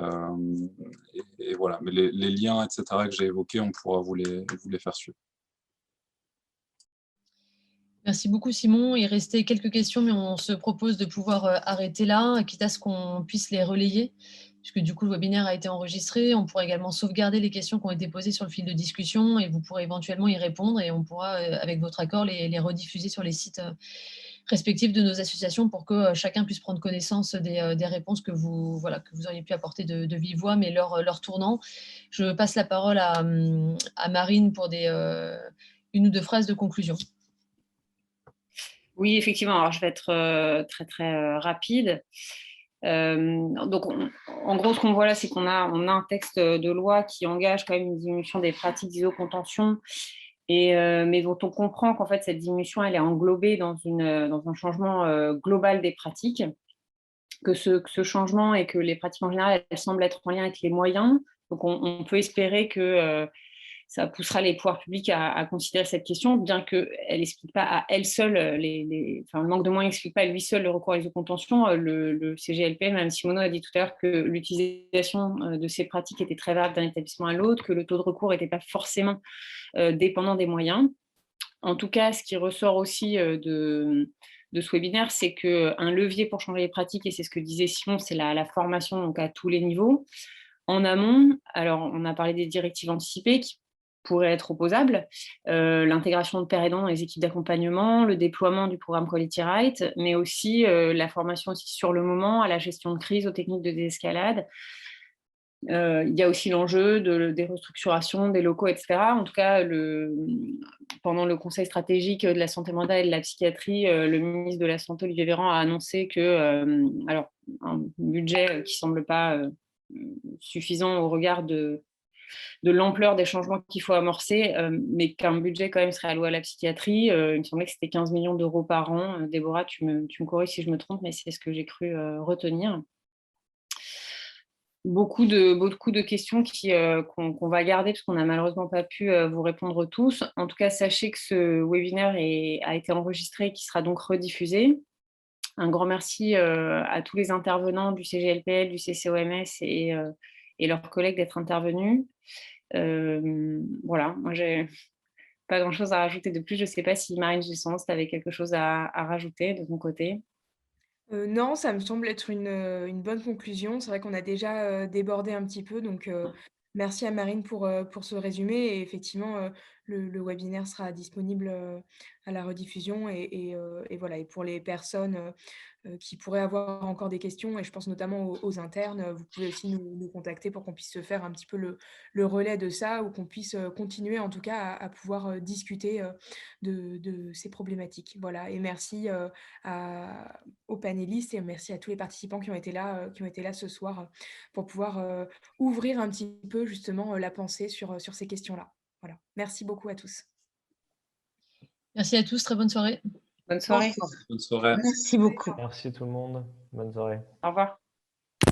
voilà, mais les liens, etc., que j'ai évoqués, on pourra vous les faire suivre. Merci beaucoup Simon. Il restait quelques questions, mais on se propose de pouvoir arrêter là, quitte à ce qu'on puisse les relayer, puisque du coup le webinaire a été enregistré. On pourra également sauvegarder les questions qui ont été posées sur le fil de discussion et vous pourrez éventuellement y répondre, et on pourra, avec votre accord, les rediffuser sur les sites respectifs de nos associations pour que chacun puisse prendre connaissance des réponses que vous auriez pu apporter de vive voix, mais leur tournant. Je passe la parole à Marine pour une ou deux phrases de conclusion. Oui, effectivement. Alors, je vais être très, très rapide. Donc, en gros, ce qu'on voit là, c'est qu'on a un texte de loi qui engage quand même une diminution des pratiques d'isocontention, mais dont on comprend qu'en fait, cette diminution, elle est englobée dans un changement global des pratiques, que ce changement et que les pratiques en général, elles semblent être en lien avec les moyens. Donc, on peut espérer que ça poussera les pouvoirs publics à considérer cette question, bien qu'elle n'explique pas à elle seule, le manque de moyens n'explique pas à lui seul le recours à l'isocontention. Le CGLP, Mme Simoneau a dit tout à l'heure que l'utilisation de ces pratiques était très variable d'un établissement à l'autre, que le taux de recours n'était pas forcément dépendant des moyens. En tout cas, ce qui ressort aussi de ce webinaire, c'est qu'un levier pour changer les pratiques, et c'est ce que disait Simon, c'est la formation, donc à tous les niveaux. En amont, alors on a parlé des directives anticipées qui pourraient être opposables, l'intégration de pairs aidants dans les équipes d'accompagnement, le déploiement du programme Quality Right, mais aussi la formation aussi sur le moment, à la gestion de crise, aux techniques de désescalade. Il y a aussi l'enjeu des restructurations des locaux, etc. En tout cas, pendant le conseil stratégique de la santé mentale et de la psychiatrie, le ministre de la Santé, Olivier Véran, a annoncé un budget qui ne semble pas suffisant au regard de l'ampleur des changements qu'il faut amorcer, mais qu'un budget quand même serait alloué à la psychiatrie. Il me semblait que c'était 15 millions d'euros par an. Déborah, tu me corriges si je me trompe, mais c'est ce que j'ai cru retenir. Beaucoup de questions qu'on va garder parce qu'on n'a malheureusement pas pu vous répondre tous. En tout cas, sachez que ce webinaire a été enregistré et qui sera donc rediffusé. Un grand merci à tous les intervenants du CGLPL, du CCOMS et leurs collègues d'être intervenus. Voilà, moi j'ai pas grand-chose à rajouter de plus. Je ne sais pas si Marine Gisson, tu avais quelque chose à rajouter de ton côté. Non, ça me semble être une bonne conclusion. C'est vrai qu'on a déjà débordé un petit peu, donc merci à Marine pour ce résumé. Et effectivement, le webinaire sera disponible à la rediffusion. Et voilà. Et pour les personnes qui pourraient avoir encore des questions, et je pense notamment aux internes, vous pouvez aussi nous contacter pour qu'on puisse se faire un petit peu le relais de ça, ou qu'on puisse continuer en tout cas à pouvoir discuter de ces problématiques. Voilà, et merci aux panélistes, et merci à tous les participants qui ont été là ce soir pour pouvoir ouvrir un petit peu justement la pensée sur ces questions-là. Voilà, merci beaucoup à tous. Merci à tous, très bonne soirée. Bonne soirée. Bonne soirée. Merci beaucoup. Merci tout le monde. Bonne soirée. Au revoir.